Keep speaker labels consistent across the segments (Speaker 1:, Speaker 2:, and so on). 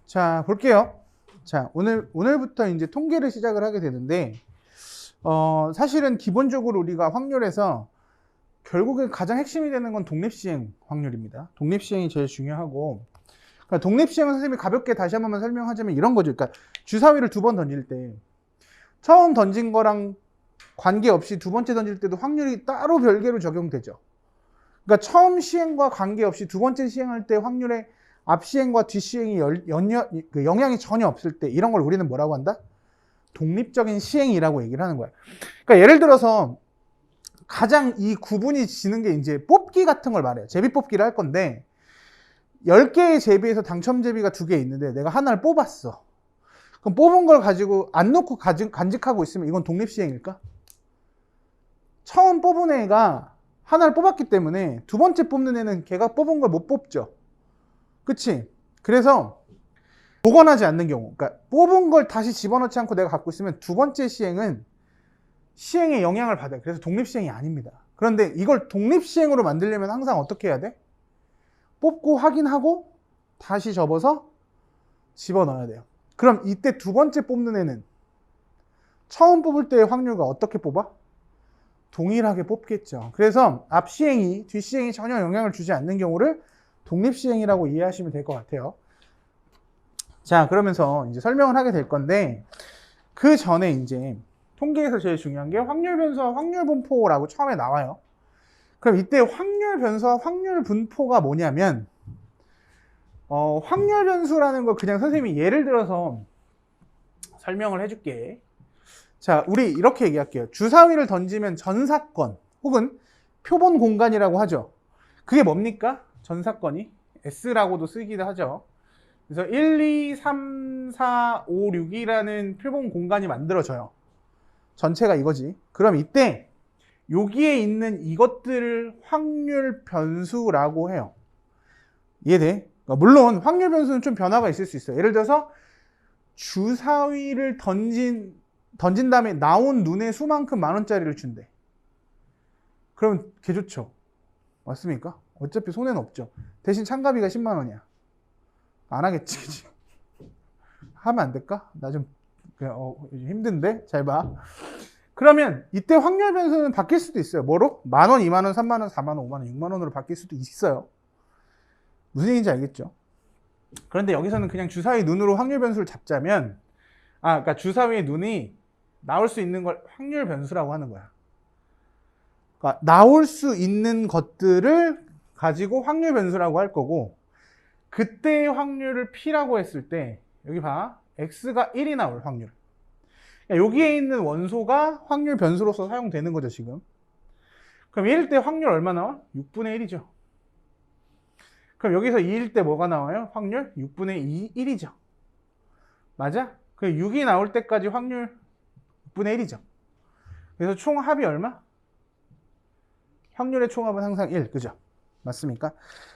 Speaker 1: 자, 볼게요. 자, 오늘부터 이제 통계를 시작을 하게 되는데, 사실은 기본적으로 우리가 확률에서 결국에 가장 핵심이 되는 건 독립시행 확률입니다. 독립시행이 제일 중요하고, 그러니까 독립시행은 선생님이 가볍게 다시 한 번만 설명하자면 이런 거죠. 그러니까 주사위를 두 번 던질 때, 처음 던진 거랑 관계없이 두 번째 던질 때도 확률이 따로 별개로 적용되죠. 그러니까 처음 시행과 관계없이 두 번째 시행할 때 확률에 앞 시행과 뒷 시행이 영향이 전혀 없을 때 이런 걸 우리는 뭐라고 한다? 독립적인 시행이라고 얘기를 하는 거야. 그러니까 예를 들어서 가장 이 구분이 지는 게 이제 뽑기 같은 걸 말해요. 제비 뽑기를 할 건데 10개의 제비에서 당첨 제비가 2개 있는데 내가 하나를 뽑았어. 그럼 뽑은 걸 가지고 안 놓고 간직하고 있으면 이건 독립시행일까? 처음 뽑은 애가 하나를 뽑았기 때문에 두 번째 뽑는 애는 걔가 뽑은 걸 못 뽑죠. 그치? 그래서 보관하지 않는 경우, 그러니까 뽑은 걸 다시 집어넣지 않고 내가 갖고 있으면 두 번째 시행은 시행에 영향을 받아요. 그래서 독립시행이 아닙니다. 그런데 이걸 독립시행으로 만들려면 항상 어떻게 해야 돼? 뽑고 확인하고 다시 접어서 집어넣어야 돼요. 그럼 이때 두 번째 뽑는 애는 처음 뽑을 때의 확률과 어떻게 뽑아? 동일하게 뽑겠죠. 그래서 앞 시행이 뒷 시행이 전혀 영향을 주지 않는 경우를 독립시행이라고 이해하시면 될 것 같아요. 자, 그러면서 이제 설명을 하게 될 건데, 그 전에 이제 통계에서 제일 중요한 게 확률 변수와 확률 분포라고 처음에 나와요. 그럼 이때 확률 변수와 확률 분포가 뭐냐면, 확률 변수라는 걸 그냥 선생님이 예를 들어서 설명을 해줄게. 자, 우리 이렇게 얘기할게요. 주사위를 던지면 전사건 혹은 표본 공간이라고 하죠. 그게 뭡니까? 전사건이 S라고도 쓰기도 하죠. 그래서 1, 2, 3, 4, 5, 6이라는 표본 공간이 만들어져요. 전체가 이거지. 그럼 이때 여기에 있는 이것들을 확률 변수라고 해요. 이해돼? 그러니까 물론 확률 변수는 좀 변화가 있을 수 있어요. 예를 들어서 주사위를 던진 다음에 나온 눈의 수만큼 10,000원짜리를 준대. 그러면 개 좋죠. 맞습니까? 어차피 손해는 없죠. 대신 참가비가 10만 원이야. 안 하겠지, 그치? 하면 안 될까? 나 좀 힘든데? 잘 봐. 그러면 이때 확률 변수는 바뀔 수도 있어요. 뭐로? 10,000원, 20,000원, 30,000원, 40,000원, 50,000원, 60,000원으로 바뀔 수도 있어요. 무슨 얘기인지 알겠죠? 그런데 여기서는 그냥 주사위 눈으로 확률 변수를 잡자면, 그러니까 주사위의 눈이 나올 수 있는 걸 확률 변수라고 하는 거야. 그러니까 나올 수 있는 것들을 가지고 확률 변수라고 할 거고, 그때의 확률을 P라고 했을 때 여기 봐, X가 1이 나올 확률. 여기에 있는 원소가 확률 변수로서 사용되는 거죠, 지금. 그럼 1일 때 확률 얼마 나와? 6분의 1이죠. 그럼 여기서 2일 때 뭐가 나와요? 확률 6분의 2, 1이죠. 맞아? 그 6이 나올 때까지 확률 6분의 1이죠. 그래서 총합이 얼마? 확률의 총합은 항상 1, 그죠? 맞습니까?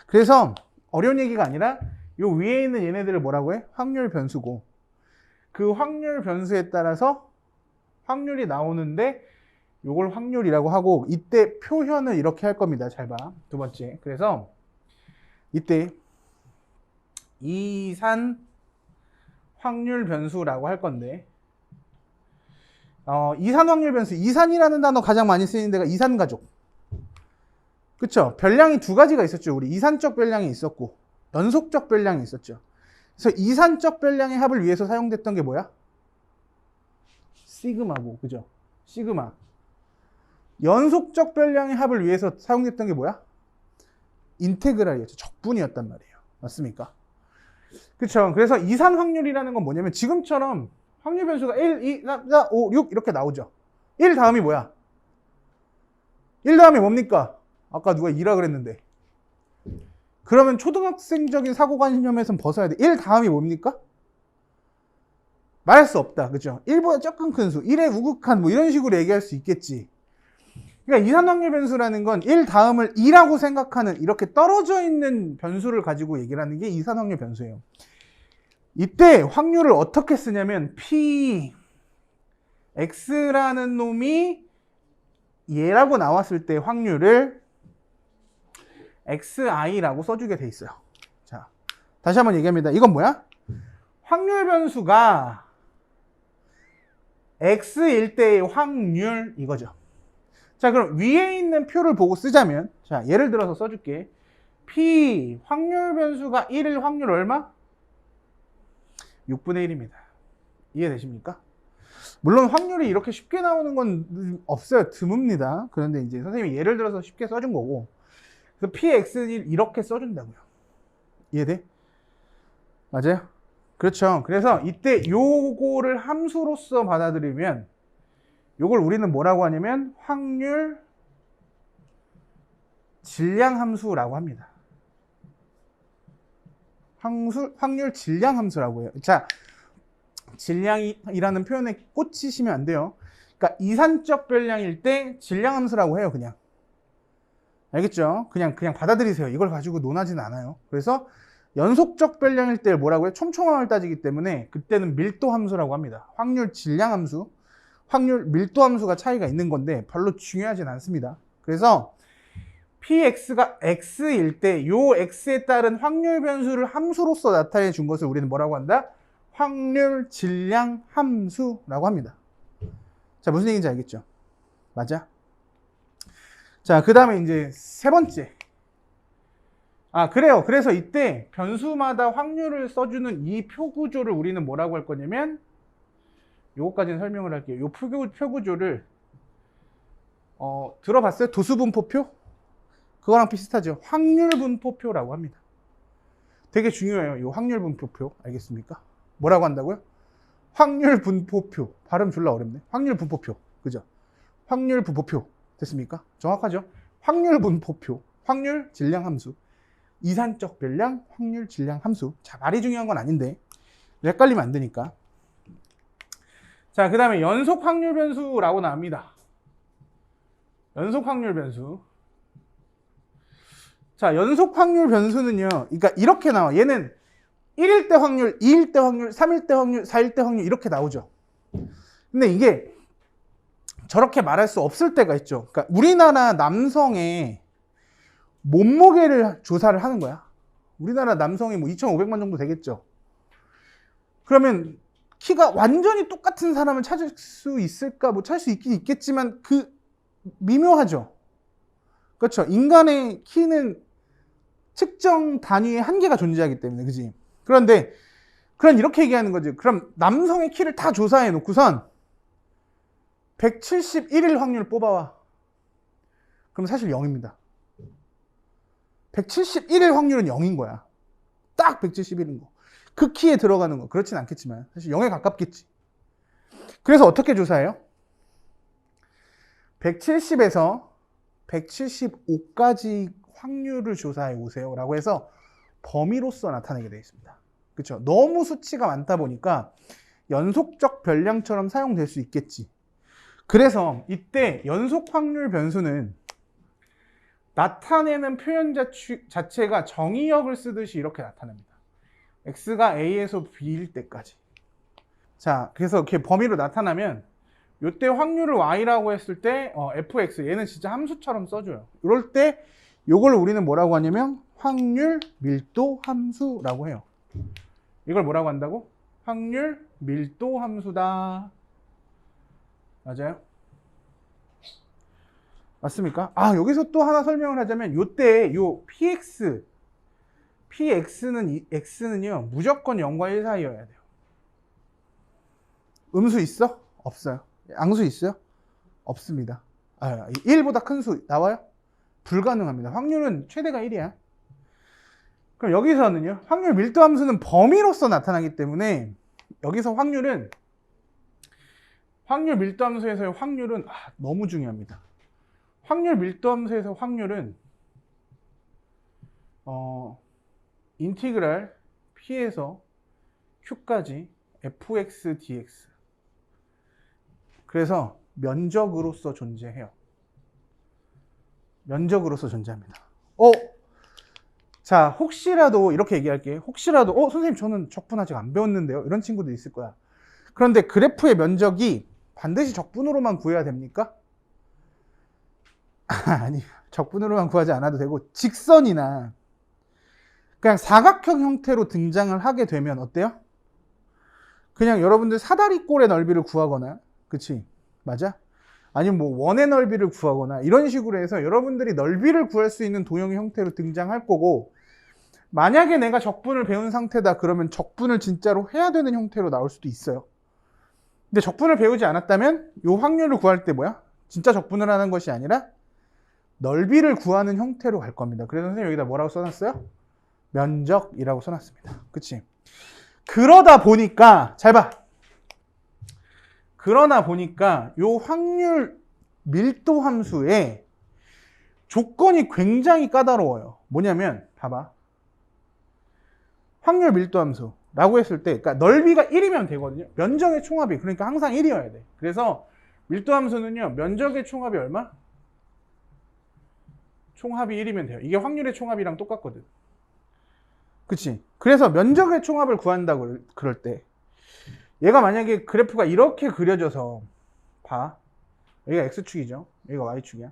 Speaker 1: 그래서 어려운 얘기가 아니라 요 위에 있는 얘네들을 뭐라고 해? 확률 변수고, 그 확률 변수에 따라서 확률이 나오는데 요걸 확률이라고 하고, 이때 표현을 이렇게 할 겁니다. 잘 봐. 두 번째. 그래서 이때 이산 확률 변수라고 할 건데, 이산 확률 변수, 이산이라는 단어 가장 많이 쓰이는 데가 이산가족. 그쵸? 별량이 두 가지가 있었죠. 우리 이산적 별량이 있었고 연속적 별량이 있었죠. 그래서 이산적 별량의 합을 위해서 사용됐던 게 뭐야? 시그마고, 그죠? 시그마. 연속적 별량의 합을 위해서 사용됐던 게 뭐야? 인테그랄이었죠. 적분이었단 말이에요. 맞습니까? 그쵸? 그래서 이산 확률이라는 건 뭐냐면 지금처럼 확률 변수가 1, 2, 3, 4, 5, 6 이렇게 나오죠. 1 다음이 뭐야? 1 다음이 뭡니까? 아까 누가 2라 그랬는데. 그러면 초등학생적인 사고관념에선 벗어야 돼. 1 다음이 뭡니까? 말할 수 없다. 그죠? 1보다 조금 큰 수, 1의 우극한 뭐 이런 식으로 얘기할 수 있겠지. 그러니까 이산 확률 변수라는 건 1 다음을 2라고 생각하는 이렇게 떨어져 있는 변수를 가지고 얘기를 하는 게 이산 확률 변수예요. 이때 확률을 어떻게 쓰냐면 P, X라는 놈이 얘라고 나왔을 때 확률을 XI라고 써주게 돼 있어요. 자, 다시 한번 얘기합니다. 이건 뭐야? 확률 변수가 x일 때의 확률 이거죠. 자, 그럼 위에 있는 표를 보고 쓰자면, 자, 예를 들어서 써줄게. P 확률 변수가 1일 확률 얼마? 6분의 1입니다. 이해되십니까? 물론 확률이 이렇게 쉽게 나오는 건 없어요. 드뭅니다. 그런데 이제 선생님이 예를 들어서 쉽게 써준 거고, 그래서 Px는 이렇게 써준다고요. 이해돼? 맞아요? 그렇죠. 그래서 이때 요거를 함수로서 받아들이면 요걸 우리는 뭐라고 하냐면 확률 질량 함수라고 합니다. 확률 질량 함수라고 해요. 자, 질량이라는 표현에 꽂히시면 안 돼요. 그러니까 이산적 변량일 때 질량 함수라고 해요, 그냥. 알겠죠? 그냥 받아들이세요. 이걸 가지고 논하지는 않아요. 그래서 연속적 변량일 때 뭐라고 해요? 촘촘함을 따지기 때문에 그때는 밀도 함수라고 합니다. 확률 질량 함수, 확률 밀도 함수가 차이가 있는 건데 별로 중요하진 않습니다. 그래서 Px가 X일 때 요 X에 따른 확률 변수를 함수로서 나타내 준 것을 우리는 뭐라고 한다? 확률 질량 함수라고 합니다. 자, 무슨 얘기인지 알겠죠? 맞아? 자, 그 다음에 이제 세 번째. 그래요. 그래서 이때 변수마다 확률을 써주는 이 표 구조를 우리는 뭐라고 할 거냐면, 요거까지는 설명을 할게요. 요 표 구조를, 들어봤어요? 도수분포표? 그거랑 비슷하죠. 확률분포표라고 합니다. 되게 중요해요. 이 확률분포표. 알겠습니까? 뭐라고 한다고요? 확률분포표. 발음 졸라 어렵네. 확률분포표. 그죠? 확률분포표. 됐습니까? 정확하죠? 확률분포표. 확률 질량 함수. 이산적 변량, 확률 질량 함수. 자, 말이 중요한 건 아닌데 헷갈리면 안 되니까. 자, 그 다음에 연속 확률 변수라고 나옵니다. 연속 확률 변수. 자, 연속 확률 변수는요, 그러니까 이렇게 나와. 얘는 1일 때 확률, 2일 때 확률, 3일 때 확률, 4일 때 확률 이렇게 나오죠. 근데 이게 저렇게 말할 수 없을 때가 있죠. 그러니까 우리나라 남성의 몸무게를 조사를 하는 거야. 우리나라 남성이 뭐 2,500만 정도 되겠죠. 그러면 키가 완전히 똑같은 사람을 찾을 수 있을까? 뭐 찾을 수 있긴 있겠지만 미묘하죠. 그렇죠. 인간의 키는 측정 단위의 한계가 존재하기 때문에, 그지? 그런데 그럼 이렇게 얘기하는 거지. 그럼 남성의 키를 다 조사해 놓고선 171일 확률 뽑아와. 그럼 사실 0입니다. 171일 확률은 0인 거야. 딱 171인 거. 그 키에 들어가는 거. 그렇진 않겠지만 사실 0에 가깝겠지. 그래서 어떻게 조사해요? 170에서 175까지 확률을 조사해 오세요 라고 해서 범위로서 나타내게 되어 있습니다. 그렇죠? 너무 수치가 많다 보니까 연속적 변량처럼 사용될 수 있겠지. 그래서 이때 연속 확률 변수는 나타내는 표현 자체가 정의역을 쓰듯이 이렇게 나타납니다. x가 a에서 b일 때까지. 자, 그래서 이렇게 범위로 나타나면 이때 확률을 y라고 했을 때 fx 얘는 진짜 함수처럼 써줘요. 이럴 때 이걸 우리는 뭐라고 하냐면 확률 밀도 함수라고 해요. 이걸 뭐라고 한다고? 확률 밀도 함수다. 맞아요? 맞습니까? 여기서 또 하나 설명을 하자면 요때 요 x는요 무조건 0과 1 사이여야 돼요. 음수 있어? 없어요. 양수 있어요? 없습니다. 1보다 큰 수 나와요? 불가능합니다. 확률은 최대가 1이야. 그럼 여기서는요, 확률 밀도 함수는 범위로서 나타나기 때문에 여기서 확률 밀도 함수에서의 확률은 너무 중요합니다. 확률 밀도 함수에서 확률은 인티그랄 p에서 q까지 fx dx. 그래서 면적으로서 존재해요. 면적으로서 존재합니다. 자, 혹시라도 이렇게 얘기할게요. 혹시라도 선생님 저는 적분 아직 안 배웠는데요. 이런 친구도 있을 거야. 그런데 그래프의 면적이 반드시 적분으로만 구해야 됩니까? 아니, 적분으로만 구하지 않아도 되고 직선이나 그냥 사각형 형태로 등장을 하게 되면 어때요? 그냥 여러분들 사다리꼴의 넓이를 구하거나, 그치? 맞아? 아니면 뭐 원의 넓이를 구하거나 이런 식으로 해서 여러분들이 넓이를 구할 수 있는 도형의 형태로 등장할 거고, 만약에 내가 적분을 배운 상태다 그러면 적분을 진짜로 해야 되는 형태로 나올 수도 있어요. 근데 적분을 배우지 않았다면 이 확률을 구할 때 뭐야? 진짜 적분을 하는 것이 아니라 넓이를 구하는 형태로 갈 겁니다. 그래서 선생님 여기다 뭐라고 써놨어요? 면적이라고 써놨습니다. 그치? 그러다 보니까 잘 봐. 그러나 보니까 이 확률 밀도 함수의 조건이 굉장히 까다로워요. 뭐냐면 봐봐. 확률 밀도 함수라고 했을 때, 그러니까 넓이가 1이면 되거든요. 면적의 총합이, 그러니까 항상 1이어야 돼. 그래서 밀도 함수는요, 면적의 총합이 얼마? 총합이 1이면 돼요. 이게 확률의 총합이랑 똑같거든. 그치? 그래서 면적의 총합을 구한다고 그럴 때, 얘가 만약에 그래프가 이렇게 그려져서, 봐. 여기가 X축이죠. 여기가 Y축이야.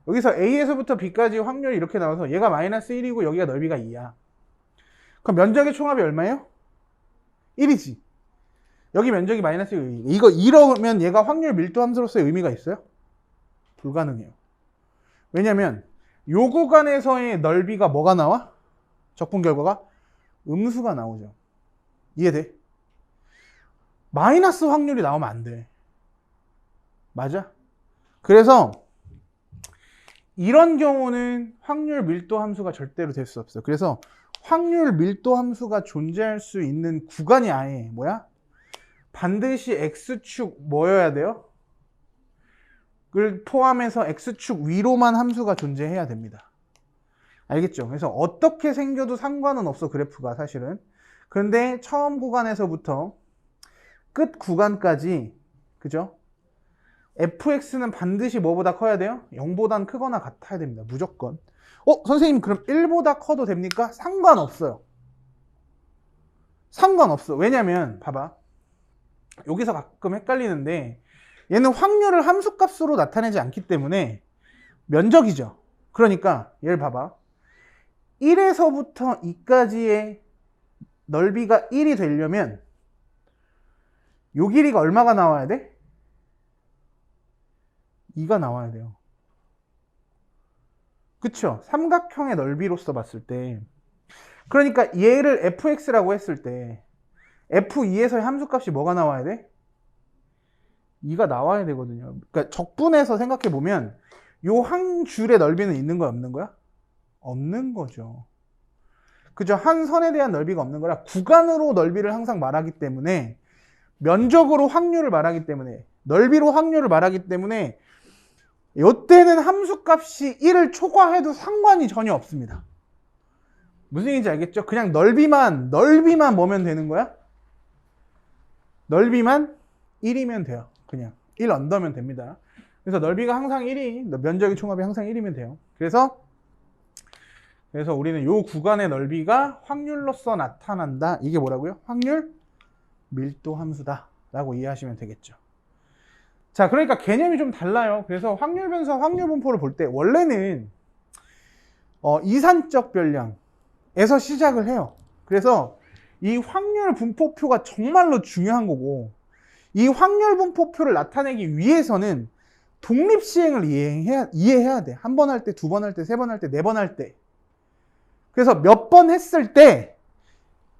Speaker 1: 여기서 A에서부터 B까지 확률이 이렇게 나와서 얘가 마이너스 1이고 여기가 넓이가 2야. 그럼 면적의 총합이 얼마예요? 1이지. 여기 면적이 마이너스 1. 이거 이러면 얘가 확률 밀도 함수로서의 의미가 있어요? 불가능해요. 왜냐면 요 구간에서의 넓이가 뭐가 나와? 적분 결과가 음수가 나오죠. 이해돼? 마이너스 확률이 나오면 안 돼. 맞아? 그래서 이런 경우는 확률 밀도 함수가 절대로 될 수 없어요. 그래서 확률 밀도 함수가 존재할 수 있는 구간이 아예 뭐야? 반드시 X축 뭐여야 돼요? 을 포함해서 X축 위로만 함수가 존재해야 됩니다. 알겠죠? 그래서 어떻게 생겨도 상관은 없어, 그래프가 사실은. 그런데 처음 구간에서부터 끝 구간까지, 그죠? fx는 반드시 뭐보다 커야 돼요? 0보단 크거나 같아야 됩니다. 무조건. 선생님 그럼 1보다 커도 됩니까? 상관없어요. 상관없어. 왜냐면 봐봐. 여기서 가끔 헷갈리는데 얘는 확률을 함수값으로 나타내지 않기 때문에 면적이죠. 그러니까 얘를 봐봐. 1에서부터 2까지의 넓이가 1이 되려면 요 길이가 얼마가 나와야 돼? 2가 나와야 돼요. 그쵸? 삼각형의 넓이로서 봤을 때, 그러니까 얘를 fx라고 했을 때 f2에서의 함수값이 뭐가 나와야 돼? 2가 나와야 되거든요. 그러니까 적분해서 생각해보면 요 한 줄의 넓이는 있는 거야, 없는 거야? 없는 거죠. 그죠? 한 선에 대한 넓이가 없는 거라 구간으로 넓이를 항상 말하기 때문에, 면적으로 확률을 말하기 때문에, 넓이로 확률을 말하기 때문에 이때는 함수값이 1을 초과해도 상관이 전혀 없습니다. 무슨 얘기인지 알겠죠? 그냥 넓이만 뭐면 되는 거야? 넓이만 1이면 돼요. 그냥 1 언더면 됩니다. 그래서 넓이가 항상 1이, 면적의 총합이 항상 1이면 돼요. 그래서 우리는 이 구간의 넓이가 확률로서 나타난다. 이게 뭐라고요? 확률 밀도 함수다 라고 이해하시면 되겠죠. 자, 그러니까 개념이 좀 달라요. 그래서 확률 변수와 확률 분포를 볼 때 원래는 이산적 변량에서 시작을 해요. 그래서 이 확률 분포표가 정말로 중요한 거고, 이 확률 분포표를 나타내기 위해서는 독립시행을 이해해야 돼. 한 번 할 때, 두 번 할 때, 세 번 할 때, 네 번 할 때. 그래서 몇 번 했을 때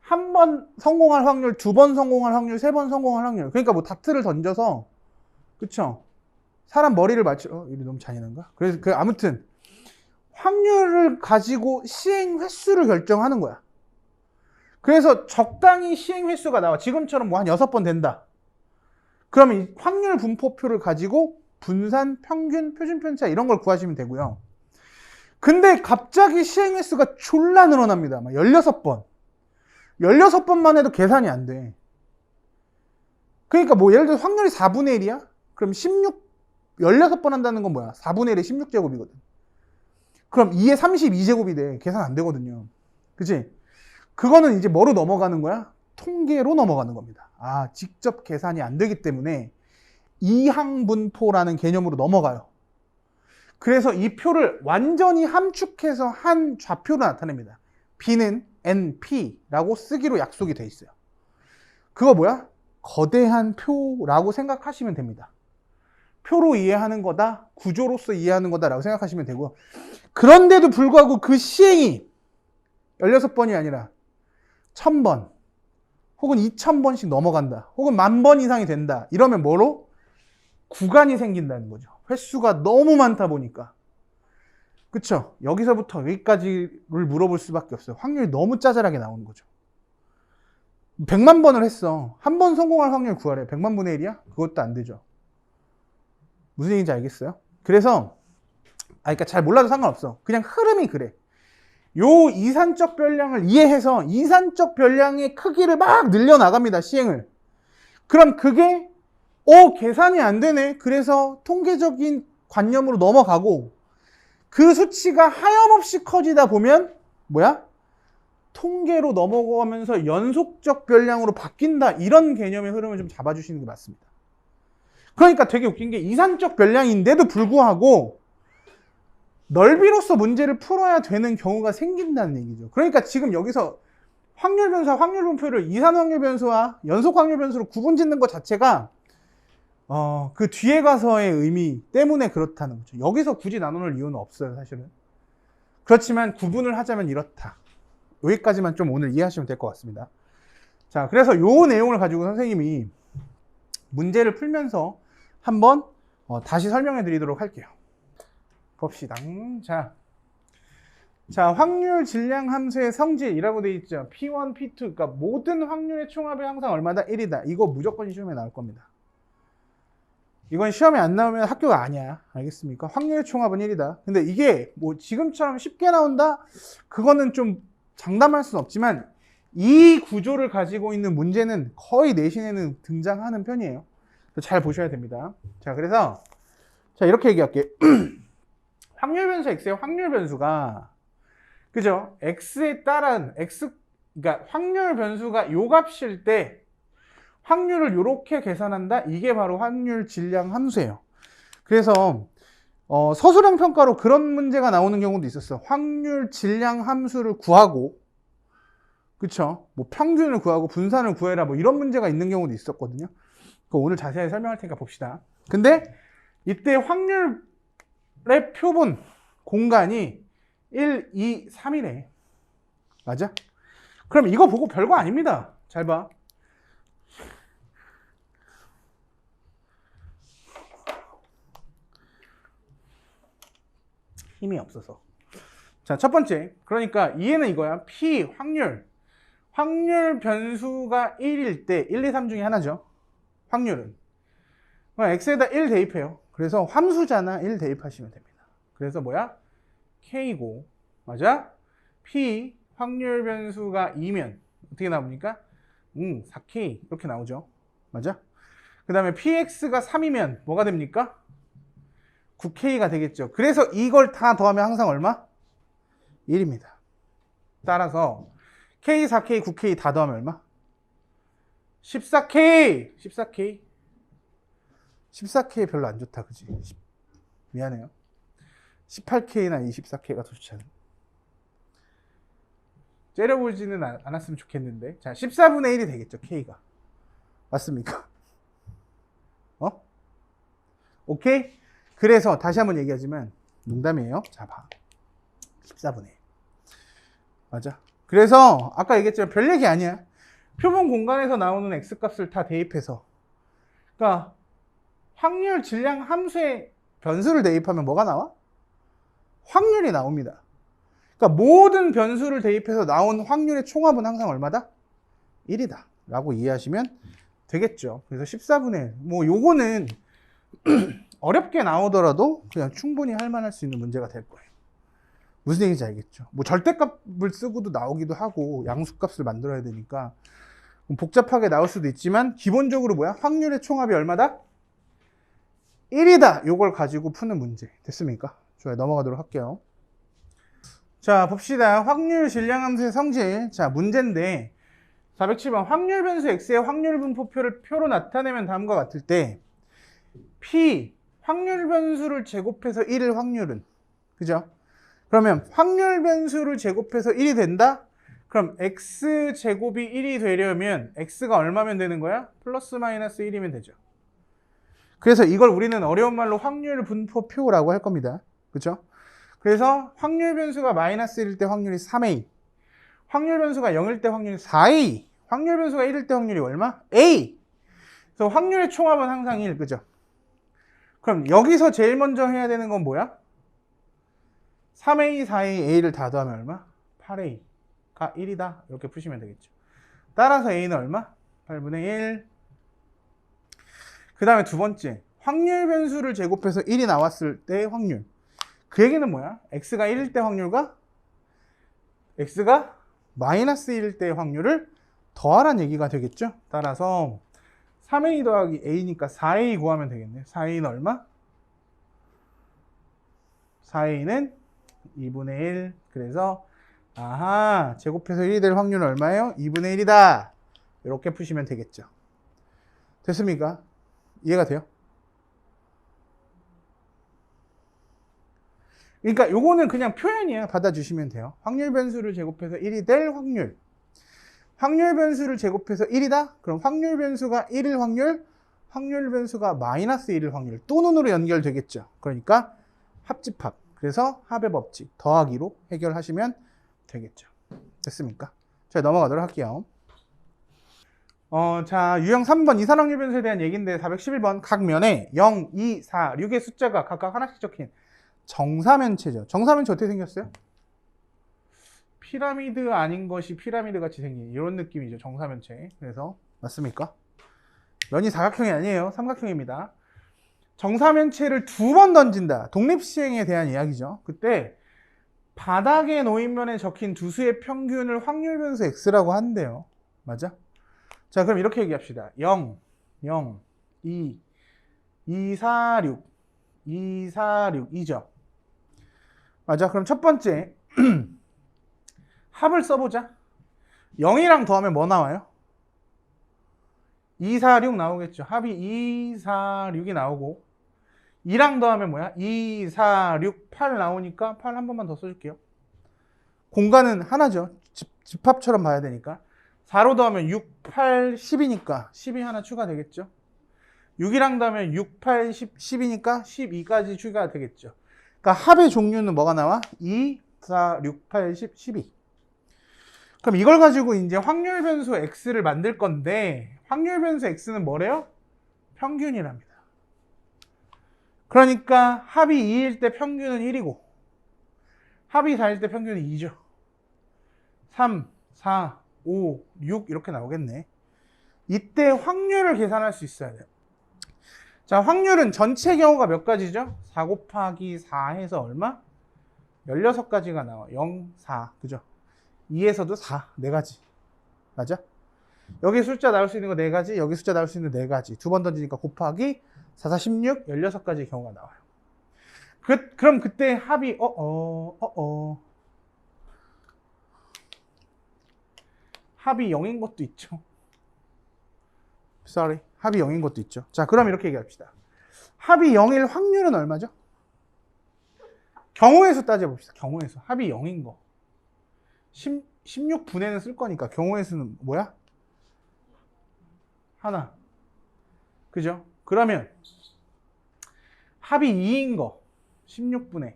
Speaker 1: 한 번 성공할 확률, 두 번 성공할 확률, 세 번 성공할 확률. 그러니까 뭐 다트를 던져서, 그쵸? 사람 머리를 맞춰, 이게 너무 잔인한가? 그래서 아무튼 확률을 가지고 시행 횟수를 결정하는 거야. 그래서 적당히 시행 횟수가 나와. 지금처럼 뭐 한 6번 된다. 그러면 이 확률 분포표를 가지고 분산, 평균, 표준 편차 이런 걸 구하시면 되고요. 근데 갑자기 시행 횟수가 졸라 늘어납니다. 막 16번. 16번만 해도 계산이 안 돼. 그러니까 뭐 예를 들어 확률이 4분의 1이야? 그럼 16번 한다는 건 뭐야? 4분의 1에 16제곱이거든. 그럼 2에 32제곱이 돼. 계산 안 되거든요. 그치? 그거는 이제 뭐로 넘어가는 거야? 통계로 넘어가는 겁니다. 직접 계산이 안 되기 때문에 이항분포라는 개념으로 넘어가요. 그래서 이 표를 완전히 함축해서 한 좌표로 나타냅니다. B는 NP라고 쓰기로 약속이 돼 있어요. 그거 뭐야? 거대한 표라고 생각하시면 됩니다. 표로 이해하는 거다, 구조로서 이해하는 거다라고 생각하시면 되고, 그런데도 불구하고 그 시행이 16번이 아니라 1000번 혹은 2000번씩 넘어간다, 혹은 10,000번 이상이 된다, 이러면 뭐로? 구간이 생긴다는 거죠. 횟수가 너무 많다 보니까. 그쵸? 여기서부터 여기까지를 물어볼 수밖에 없어요. 확률이 너무 짜잘하게 나오는 거죠. 100만 번을 했어. 한 번 성공할 확률 구하래. 100만 분의 1이야? 그것도 안 되죠. 무슨 얘기인지 알겠어요? 그래서 그러니까 잘 몰라도 상관없어. 그냥 흐름이 그래. 요 이산적 변량을 이해해서 이산적 변량의 크기를 막 늘려나갑니다. 시행을. 그럼 그게 계산이 안 되네. 그래서 통계적인 관념으로 넘어가고, 그 수치가 하염없이 커지다 보면 뭐야? 통계로 넘어가면서 연속적 변량으로 바뀐다. 이런 개념의 흐름을 좀 잡아주시는 게 맞습니다. 그러니까 되게 웃긴 게 이산적 변량인데도 불구하고 넓이로서 문제를 풀어야 되는 경우가 생긴다는 얘기죠. 그러니까 지금 여기서 확률 변수와 확률 분포를 이산 확률 변수와 연속 확률 변수로 구분 짓는 것 자체가 그 뒤에 가서의 의미 때문에 그렇다는 거죠. 여기서 굳이 나누는 이유는 없어요, 사실은. 그렇지만 구분을 하자면 이렇다. 여기까지만 좀 오늘 이해하시면 될 것 같습니다. 자, 그래서 요 내용을 가지고 선생님이 문제를 풀면서 한번 다시 설명해 드리도록 할게요. 봅시다. 자, 확률 질량 함수의 성질이라고 되어 있죠. P1, P2. 그러니까 모든 확률의 총합이 항상 얼마다? 1이다. 이거 무조건 시험에 나올 겁니다. 이건 시험에 안 나오면 학교가 아니야. 알겠습니까? 확률의 총합은 1이다. 근데 이게 뭐 지금처럼 쉽게 나온다? 그거는 좀 장담할 수는 없지만, 이 구조를 가지고 있는 문제는 거의 내신에는 등장하는 편이에요. 잘 보셔야 됩니다. 자, 그래서 이렇게 얘기할게요. 확률 변수 x의 확률 변수가, 그죠? x에 따른 그러니까 확률 변수가 요 값일 때 확률을 요렇게 계산한다. 이게 바로 확률 질량 함수예요. 그래서 서술형 평가로 그런 문제가 나오는 경우도 있었어. 확률 질량 함수를 구하고, 그쵸? 뭐 평균을 구하고 분산을 구해라, 뭐 이런 문제가 있는 경우도 있었거든요. 그거 오늘 자세히 설명할 테니까 봅시다. 근데 이때 확률의 표본 공간이 1, 2, 3이래. 맞아? 그럼 이거 보고 별거 아닙니다. 잘 봐. 힘이 없어서. 자, 첫 번째. 그러니까 이해는 이거야. P 확률 변수가 1일 때 1, 2, 3 중에 하나죠. 확률은. 그럼 x에다 1 대입해요. 그래서 함수잖아. 1 대입하시면 됩니다. 그래서 뭐야? k고. 맞아? P 확률 변수가 2면 어떻게 나옵니까? 4k 이렇게 나오죠. 맞아? 그 다음에 px가 3이면 뭐가 됩니까? 9k가 되겠죠. 그래서 이걸 다 더하면 항상 얼마? 1입니다. 따라서 k, 4k, 9k 다 더하면 얼마? 14k! 14k 별로 안 좋다, 그지? 미안해요. 18k나 24k가 더 좋지 않아요? 째려보지는 않았으면 좋겠는데. 자, 14분의 1이 되겠죠, k가. 맞습니까? 오케이? 그래서 다시 한번 얘기하지만 농담이에요. 자, 봐. 14분의 1. 맞아. 그래서 아까 얘기했지만 별 얘기 아니야. 표본 공간에서 나오는 x값을 다 대입해서, 그러니까 확률 질량 함수의 변수를 대입하면 뭐가 나와? 확률이 나옵니다. 그러니까 모든 변수를 대입해서 나온 확률의 총합은 항상 얼마다? 1이다 라고 이해하시면 되겠죠. 그래서 14분의 1. 뭐 요거는 어렵게 나오더라도 그냥 충분히 할 만할 수 있는 문제가 될 거예요. 무슨 얘기인지 알겠죠? 뭐 절대값을 쓰고도 나오기도 하고 양수값을 만들어야 되니까 복잡하게 나올 수도 있지만, 기본적으로 뭐야? 확률의 총합이 얼마다? 1이다. 요걸 가지고 푸는 문제. 됐습니까? 좋아요. 넘어가도록 할게요. 자, 봅시다. 확률 질량 함수의 성질. 자, 문제인데 407번 확률 변수 x의 확률 분포표를 표로 나타내면 다음과 같을 때 P 확률 변수를 제곱해서 1일 확률은, 그죠? 그러면 확률 변수를 제곱해서 1이 된다? 그럼 x제곱이 1이 되려면 x가 얼마면 되는 거야? 플러스 마이너스 1이면 되죠. 그래서 이걸 우리는 어려운 말로 확률 분포표라고 할 겁니다. 그렇죠? 그래서 확률 변수가 마이너스 1일 때 확률이 3a, 확률 변수가 0일 때 확률이 4a, 확률 변수가 1일 때 확률이 얼마? a. 그래서 확률의 총합은 항상 1, 그죠? 그럼 여기서 제일 먼저 해야 되는 건 뭐야? 3a, 4a, a를 다 더하면 얼마? 8a가 1이다. 이렇게 푸시면 되겠죠. 따라서 a는 얼마? 8분의 1. 그 다음에 두 번째, 확률 변수를 제곱해서 1이 나왔을 때 확률. 그 얘기는 뭐야? x가 1일 때 확률과 x가 마이너스 1일 때 확률을 더하라는 얘기가 되겠죠. 따라서 3a 더하기 a니까 4a 구하면 되겠네. 4a는 얼마? 4a는 2분의 1. 그래서 아하, 제곱해서 1이 될 확률은 얼마예요? 2분의 1이다. 이렇게 푸시면 되겠죠. 됐습니까? 이해가 돼요? 그러니까 요거는 그냥 표현이에요. 받아주시면 돼요. 확률 변수를 제곱해서 1이 될 확률. 확률 변수를 제곱해서 1이다? 그럼 확률 변수가 1일 확률, 확률 변수가 마이너스 1일 확률. 또 눈으로 연결되겠죠. 그러니까 합집합. 그래서 합의 법칙 더하기로 해결하시면 되겠죠. 됐습니까? 자, 넘어가도록 할게요. 자, 유형 3번 이산확률 변수에 대한 얘기인데 411번 각 면에 0, 2, 4, 6의 숫자가 각각 하나씩 적힌 정사면체죠. 정사면체 어떻게 생겼어요? 피라미드 아닌 것이 피라미드 같이 생긴 이런 느낌이죠. 정사면체. 그래서 맞습니까? 면이 사각형이 아니에요. 삼각형입니다. 정사면체를 두 번 던진다. 독립시행에 대한 이야기죠. 그때 바닥에 놓인 면에 적힌 두 수의 평균을 확률 변수 x라고 한대요. 맞아? 자, 그럼 이렇게 얘기합시다. 0, 0, 2, 2, 4, 6, 2, 4, 6, 2죠. 맞아? 그럼 첫 번째 합을 써보자. 0이랑 더하면 뭐 나와요? 2, 4, 6 나오겠죠. 합이 2, 4, 6이 나오고 2랑 더하면 뭐야? 2, 4, 6, 8 나오니까 8 한 번만 더 써줄게요. 공간은 하나죠. 집합처럼 봐야 되니까. 4로 더하면 6, 8, 10이니까 10이 하나 추가되겠죠. 6이랑 더하면 6, 8, 10, 10이니까 12까지 추가가 되겠죠. 그러니까 합의 종류는 뭐가 나와? 2, 4, 6, 8, 10, 12. 그럼 이걸 가지고 이제 확률 변수 x를 만들 건데 확률 변수 x는 뭐래요? 평균이랍니다. 그러니까 합이 2일 때 평균은 1이고 합이 4일 때 평균은 2죠. 3, 4, 5, 6 이렇게 나오겠네. 이때 확률을 계산할 수 있어야 돼요. 자, 확률은 전체 경우가 몇 가지죠? 4 곱하기 4 해서 얼마? 16가지가 나와. 0, 4, 그죠? 2에서도 4, 4가지. 맞아? 여기 숫자 나올 수 있는 거 4가지, 여기 숫자 나올 수 있는 4가지. 두 번 던지니까 곱하기 4, 4, 16, 16가지 경우가 나와요. 그럼 그때 합이, 합이 0인 것도 있죠. Sorry. 합이 0인 것도 있죠. 자, 그럼 이렇게 얘기합시다. 합이 0일 확률은 얼마죠? 경우의 수 따져봅시다. 경우의 수. 합이 0인 거. 16분해는 쓸 거니까 경우의 수는 뭐야? 하나. 그죠? 그러면 합이 2인 거. 16분의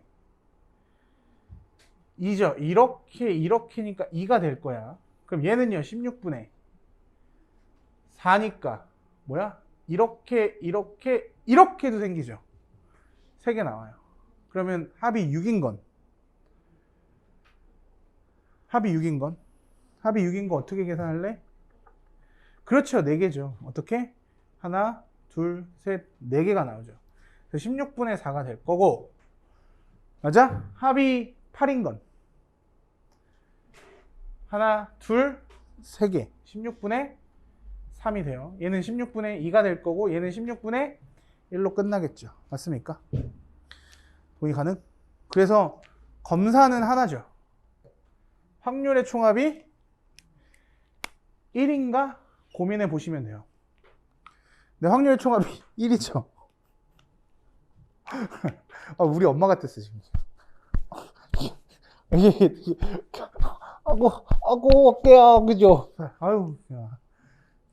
Speaker 1: 2죠. 이렇게니까 2가 될 거야. 그럼 얘는요, 16분의 4니까 뭐야? 이렇게도 생기죠. 3개 나와요. 그러면 합이 6인 건 합이 6인 거 어떻게 계산할래? 그렇죠. 4개죠. 어떻게? 하나, 둘, 셋, 4개가 나오죠. 그래서 16분의 4가 될 거고, 맞아? 합이 8인 건 하나, 둘, 3개. 16분의 3이 돼요. 얘는 16분의 2가 될 거고, 얘는 16분의 1로 끝나겠죠. 맞습니까? 동의 가능? 그래서 검사는 하나죠. 확률의 총합이 1인가 고민해 보시면 돼요. 근데 확률의 총합이 1이죠. 우리 엄마 같았어, 지금. 아고 어깨야 그죠? 아유 야.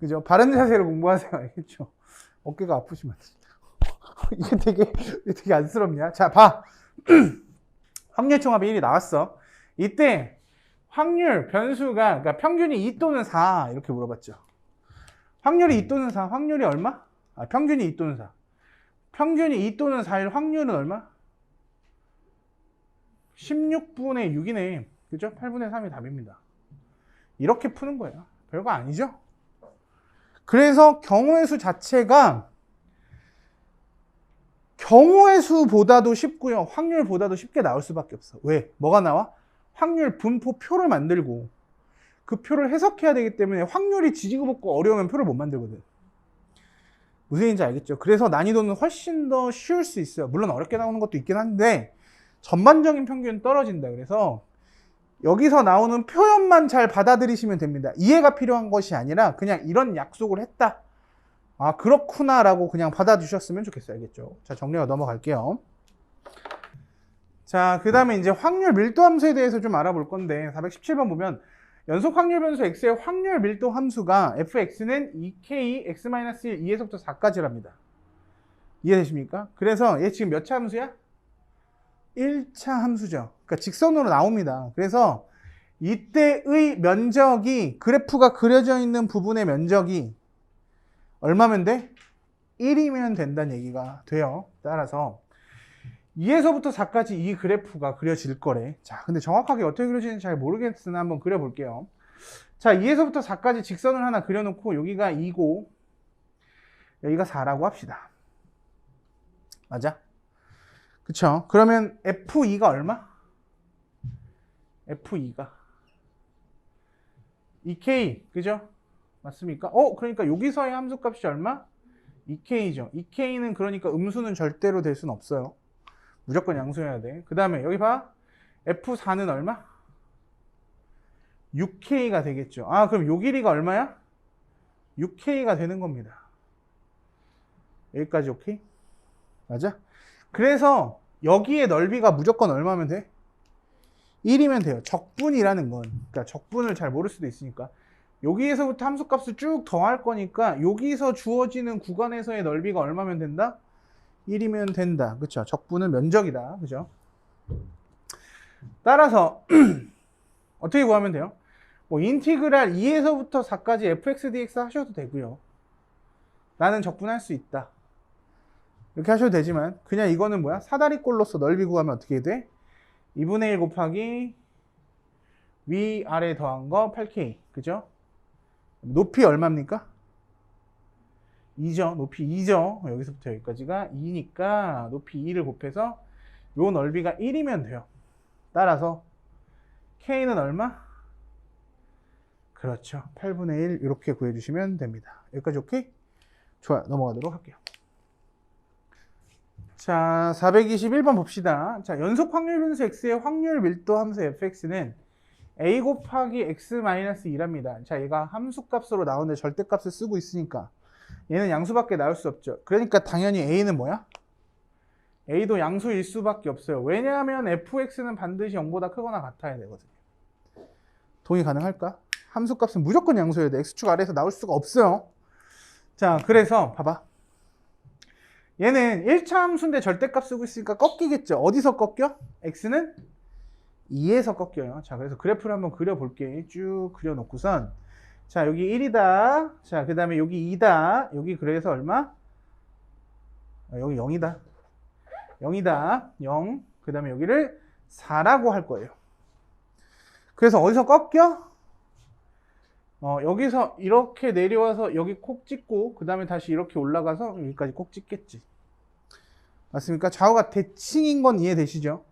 Speaker 1: 그죠? 바른 자세를 공부하세요. 알겠죠? 어깨가 아프시면 이게 되게 안쓰럽냐? 자, 봐. 확률 총합이 1이 나왔어. 이때 확률 변수가 그러니까 평균이 2 또는 4 이렇게 물어봤죠. 확률이 2 또는 4, 확률이 얼마? 평균이 2 또는 4. 평균이 2 또는 4일 확률은 얼마? 16분의 6이네. 그죠? 8분의 3이 답입니다. 이렇게 푸는 거예요. 별거 아니죠? 그래서 경우의 수 자체가 경우의 수보다도 쉽고요. 확률보다도 쉽게 나올 수밖에 없어. 왜? 뭐가 나와? 확률 분포표를 만들고 그 표를 해석해야 되기 때문에 확률이 지지고 볶고 어려우면 표를 못 만들거든. 무슨 얘기인지 알겠죠? 그래서 난이도는 훨씬 더 쉬울 수 있어요. 물론 어렵게 나오는 것도 있긴 한데 전반적인 평균은 떨어진다. 그래서 여기서 나오는 표현만 잘 받아들이시면 됩니다. 이해가 필요한 것이 아니라 그냥 이런 약속을 했다. 아 그렇구나 라고 그냥 받아주셨으면 좋겠어요. 알겠죠? 자 정리하고 넘어갈게요. 자 그 다음에 이제 확률 밀도 함수에 대해서 좀 알아볼 건데 417번 보면 연속 확률 변수 x의 확률 밀도 함수가 fx는 2k x-1 2에서부터 4까지랍니다. 이해되십니까? 그래서 얘 지금 몇 차 함수야? 1차 함수죠. 그러니까 직선으로 나옵니다. 그래서 이때의 면적이 그래프가 그려져 있는 부분의 면적이 얼마면 돼? 1이면 된다는 얘기가 돼요. 따라서 2에서부터 4까지 이 그래프가 그려질 거래. 자, 근데 정확하게 어떻게 그려지는지 잘 모르겠으나 한번 그려볼게요. 자, 2에서부터 4까지 직선을 하나 그려놓고 여기가 2고 여기가 4라고 합시다. 맞아? 그쵸? 그러면 F2가 얼마? F2가 2K, 그죠? 맞습니까? 그러니까 여기서의 함수값이 얼마? 2K죠. 2K는 그러니까 음수는 절대로 될 수는 없어요. 무조건 양수해야 돼. 그 다음에 여기 봐. F4는 얼마? 6K가 되겠죠. 그럼 요 길이가 얼마야? 6K가 되는 겁니다. 여기까지 오케이? 맞아? 그래서 여기에 넓이가 무조건 얼마면 돼? 1이면 돼요. 적분이라는 건. 그러니까 적분을 잘 모를 수도 있으니까. 여기에서부터 함수값을 쭉 더할 거니까 여기서 주어지는 구간에서의 넓이가 얼마면 된다? 1이면 된다. 그쵸? 적분은 면적이다. 그죠? 따라서 어떻게 구하면 돼요? 뭐 인티그랄 2에서부터 4까지 fx dx 하셔도 되고요. 나는 적분할 수 있다. 이렇게 하셔도 되지만 그냥 이거는 뭐야? 사다리꼴로서 넓이 구하면 어떻게 돼? 2분의 1 곱하기 위 아래 더한 거 8k. 그죠? 높이 얼마입니까? 2죠. 높이 2죠. 여기서부터 여기까지가 2니까 높이 2를 곱해서 요 넓이가 1이면 돼요. 따라서 K는 얼마? 그렇죠. 8분의 1 이렇게 구해주시면 됩니다. 여기까지 오케이? 좋아요. 넘어가도록 할게요. 자, 421번 봅시다. 자, 연속 확률 변수 x의 확률 밀도 함수 fx는 a 곱하기 x-2랍니다. 자, 얘가 함수값으로 나오는데 절대값을 쓰고 있으니까 얘는 양수밖에 나올 수 없죠. 그러니까 당연히 a는 뭐야? a도 양수일 수밖에 없어요. 왜냐하면 fx는 반드시 0보다 크거나 같아야 되거든요. 동의 가능할까? 함수값은 무조건 양수여야 돼. x축 아래에서 나올 수가 없어요. 자, 그래서 봐봐. 얘는 1차 함수인데 절대값 쓰고 있으니까 꺾이겠죠. 어디서 꺾여? x는 2에서 꺾여요. 자, 그래서 그래프를 한번 그려볼게. 쭉 그려놓고선 자, 여기 1이다. 자, 그 다음에 여기 2다. 여기 그래서 얼마? 여기 0이다. 0이다. 0. 그 다음에 여기를 4라고 할 거예요. 그래서 어디서 꺾여? 여기서 이렇게 내려와서 여기 콕 찍고 그 다음에 다시 이렇게 올라가서 여기까지 콕 찍겠지. 맞습니까? 좌우가 대칭인 건 이해되시죠?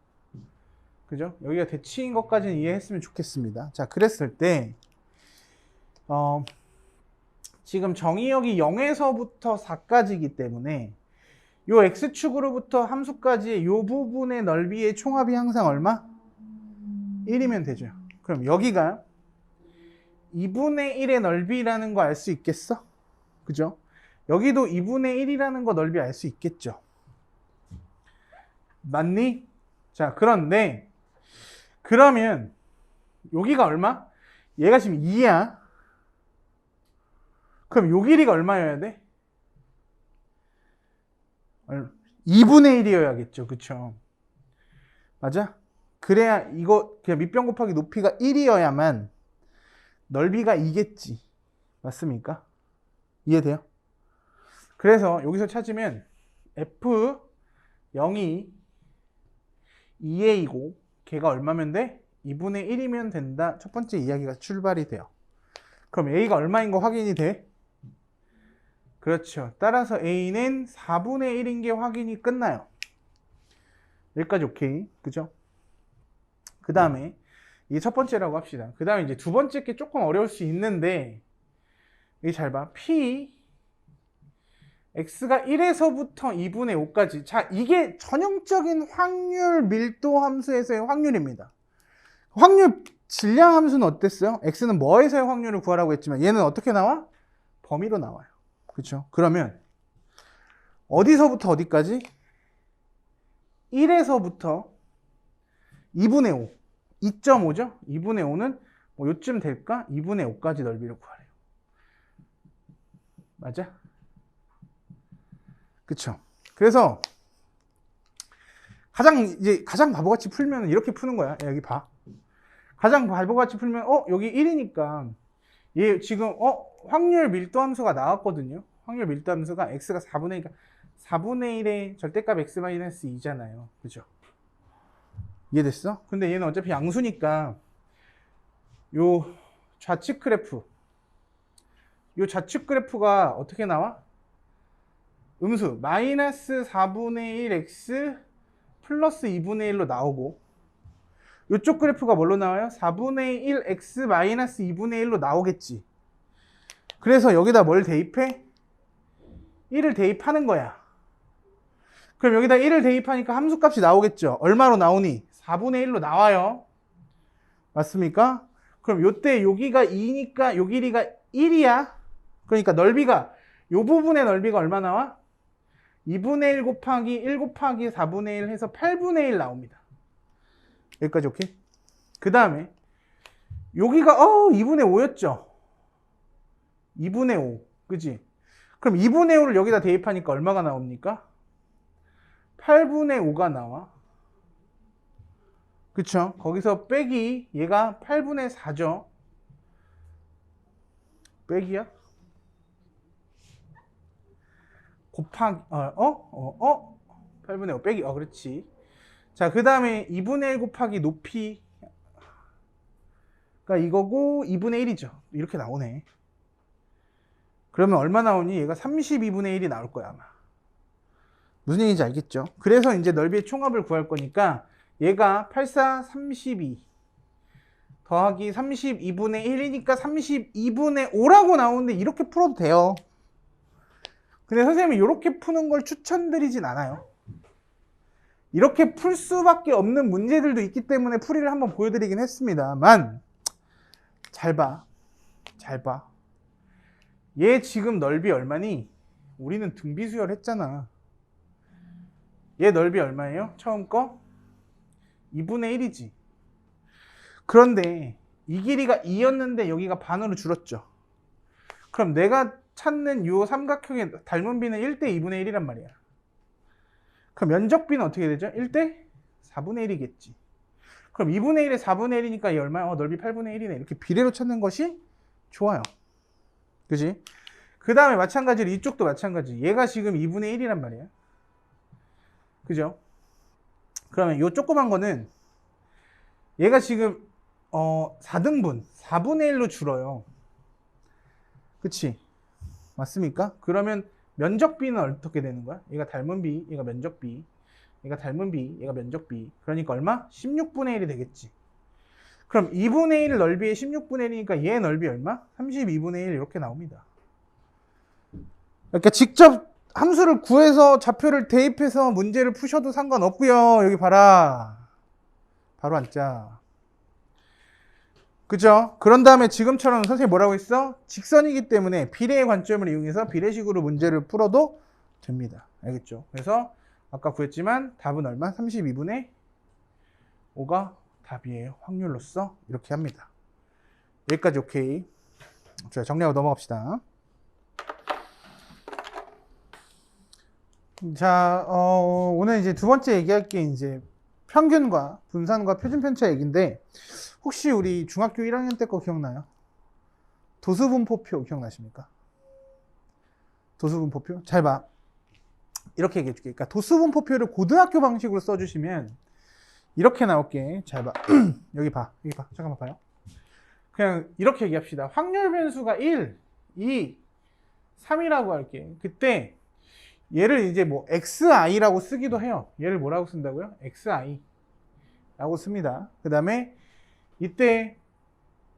Speaker 1: 그죠? 여기가 대칭인 것까지는 이해했으면 좋겠습니다. 자, 그랬을 때 지금 정의역이 0에서부터 4까지이기 때문에 요 x축으로부터 함수까지의 요 부분의 넓이의 총합이 항상 얼마? 1이면 되죠. 그럼 여기가 2분의 1의 넓이라는 거 알 수 있겠어? 그죠? 여기도 2분의 1이라는 거 넓이 알 수 있겠죠? 맞니? 자, 그런데 그러면 여기가 얼마? 얘가 지금 2야. 그럼 요 길이가 얼마여야 돼? 2분의 1이어야겠죠. 그쵸? 맞아? 그래야 이거 그냥 밑변 곱하기 높이가 1이어야만 넓이가 2겠지. 맞습니까? 이해돼요? 그래서 여기서 찾으면 F0이 2A이고 걔가 얼마면 돼? 2분의 1이면 된다. 첫 번째 이야기가 출발이 돼요. 그럼 A가 얼마인 거 확인이 돼? 그렇죠. 따라서 A는 4분의 1인 게 확인이 끝나요. 여기까지 오케이. 그죠? 그 다음에 이게 첫 번째라고 합시다. 그 다음에 이제 두 번째 게 조금 어려울 수 있는데 여기 잘 봐. P x가 1에서부터 2분의 5까지. 자, 이게 전형적인 확률 밀도 함수에서의 확률입니다. 확률 질량 함수는 어땠어요? x는 뭐에서의 확률을 구하라고 했지만 얘는 어떻게 나와? 범위로 나와요. 그렇죠? 그러면 어디서부터 어디까지? 1에서부터 2분의 5. 2.5죠? 2분의 5는 뭐 요쯤 될까? 2분의 5까지 넓이를 구하래요. 맞아? 그쵸? 그래서 가장 바보같이 풀면 이렇게 푸는 거야. 여기 봐. 가장 바보같이 풀면 여기 1이니까 얘 지금 확률 밀도 함수가 나왔거든요. 확률 밀도 함수가 x가 4분의 1, 4분의 1의 절대값 x-2잖아요. 그죠? 이해됐어? 근데 얘는 어차피 양수니까 요 좌측 그래프가 어떻게 나와? 음수 마이너스 4분의 1 x 플러스 2분의 1로 나오고 이쪽 그래프가 뭘로 나와요? 4분의 1 x 마이너스 2분의 1로 나오겠지. 그래서 여기다 뭘 대입해? 1을 대입하는 거야. 그럼 여기다 1을 대입하니까 함수값이 나오겠죠. 얼마로 나오니? 4분의 1로 나와요. 맞습니까? 그럼 요때 여기가 2니까 요 길이가 1이야. 그러니까 넓이가 요 부분의 넓이가 얼마 나와? 2분의 1 곱하기 1 곱하기 4분의 1 해서 8분의 1 나옵니다. 여기까지 오케이? 그 다음에 여기가 2분의 5였죠? 2분의 5 그지? 그럼 2분의 5를 여기다 대입하니까 얼마가 나옵니까? 8분의 5가 나와. 그쵸? 거기서 빼기 얘가 8분의 4죠? 빼기야? 곱하기 8분의 5 빼기 그렇지. 자, 그 다음에 2분의 1 곱하기 높이가 이거고 2분의 1이죠. 이렇게 나오네. 그러면 얼마 나오니? 얘가 32분의 1이 나올 거야 아마. 무슨 얘기인지 알겠죠? 그래서 이제 넓이의 총합을 구할 거니까 얘가 84, 32 더하기 32분의 1이니까 32분의 5라고 나오는데 이렇게 풀어도 돼요. 근데 선생님이 이렇게 푸는 걸 추천드리진 않아요. 이렇게 풀 수밖에 없는 문제들도 있기 때문에 풀이를 한번 보여드리긴 했습니다만 잘 봐. 얘 지금 넓이 얼마니? 우리는 등비수열 했잖아. 얘 넓이 얼마예요? 처음 거? 2분의 1이지. 그런데 이 길이가 2였는데 여기가 반으로 줄었죠. 그럼 내가 찾는 요 삼각형의 닮은 비는 1대 2분의 1이란 말이야. 그럼 면적비는 어떻게 되죠? 1대 4분의 1이겠지. 그럼 2분의 1에 4분의 1이니까 이 얼마야? 넓이 8분의 1이네. 이렇게 비례로 찾는 것이 좋아요. 그지? 그 다음에 마찬가지로 이쪽도 마찬가지. 얘가 지금 2분의 1이란 말이야. 그죠? 그러면 요 조그만 거는 얘가 지금 4등분 4분의 1로 줄어요. 그치? 맞습니까? 그러면 면적비는 어떻게 되는 거야? 얘가 닮은 비, 얘가 면적비, 얘가 닮은 비, 얘가 면적비. 그러니까 얼마? 16분의 1이 되겠지. 그럼 2분의 1 넓이에 16분의 1이니까 얘 넓이 얼마? 32분의 1 이렇게 나옵니다. 그러니까 직접 함수를 구해서 좌표를 대입해서 문제를 푸셔도 상관없고요. 여기 봐라. 바로 앉자. 그죠? 그런 다음에 지금처럼 선생님이 뭐라고 했어? 직선이기 때문에 비례의 관점을 이용해서 비례식으로 문제를 풀어도 됩니다. 알겠죠? 그래서 아까 구했지만 답은 얼마? 32분의 5가 답이에요. 확률로서 이렇게 합니다. 여기까지 오케이. 자, 정리하고 넘어갑시다. 자, 오늘 이제 두 번째 얘기할 게 이제 평균과 분산과 표준 편차 얘기인데, 혹시 우리 중학교 1학년 때 거 기억나요? 도수분포표 기억나십니까? 도수분포표? 잘 봐. 이렇게 얘기해 줄게. 그러니까 도수분포표를 고등학교 방식으로 써주시면 이렇게 나올게. 잘 봐. 여기 봐. 여기 봐. 잠깐만 봐요. 그냥 이렇게 얘기합시다. 확률 변수가 1, 2, 3이라고 할게. 그때 얘를 이제 뭐xi라고 쓰기도 해요. 얘를 뭐라고 쓴다고요? xi라고 씁니다. 그 다음에 이때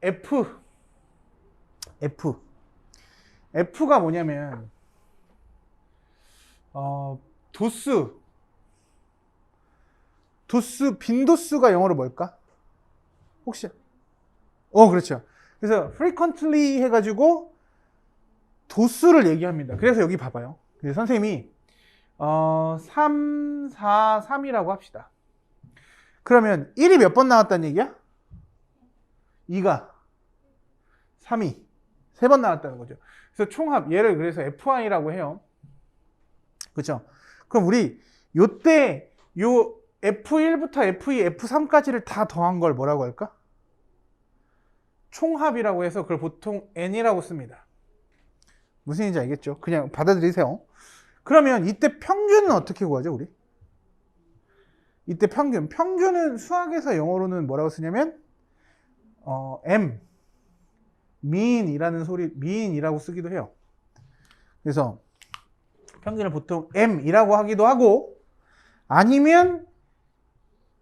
Speaker 1: f가 뭐냐면 빈도수가 영어로 뭘까? 혹시? 그렇죠. 그래서 frequently 해가지고 도수를 얘기합니다. 그래서 여기 봐봐요. 그래서 선생님이 3, 4, 3이라고 합시다. 그러면 1이 몇 번 나왔다는 얘기야? 2가 3이 3번 나왔다는 거죠. 그래서 총합 얘를 그래서 FI라고 해요. 그렇죠? 그럼 우리 요때 요 F1부터 F2, F3까지를 다 더한 걸 뭐라고 할까? 총합이라고 해서 그걸 보통 N이라고 씁니다. 무슨 얘기인지 알겠죠? 그냥 받아들이세요. 그러면 이때 평균은 어떻게 구하죠, 우리? 이때 평균은 수학에서 영어로는 뭐라고 쓰냐면 mean이라고 쓰기도 해요. 그래서 평균을 보통 m이라고 하기도 하고 아니면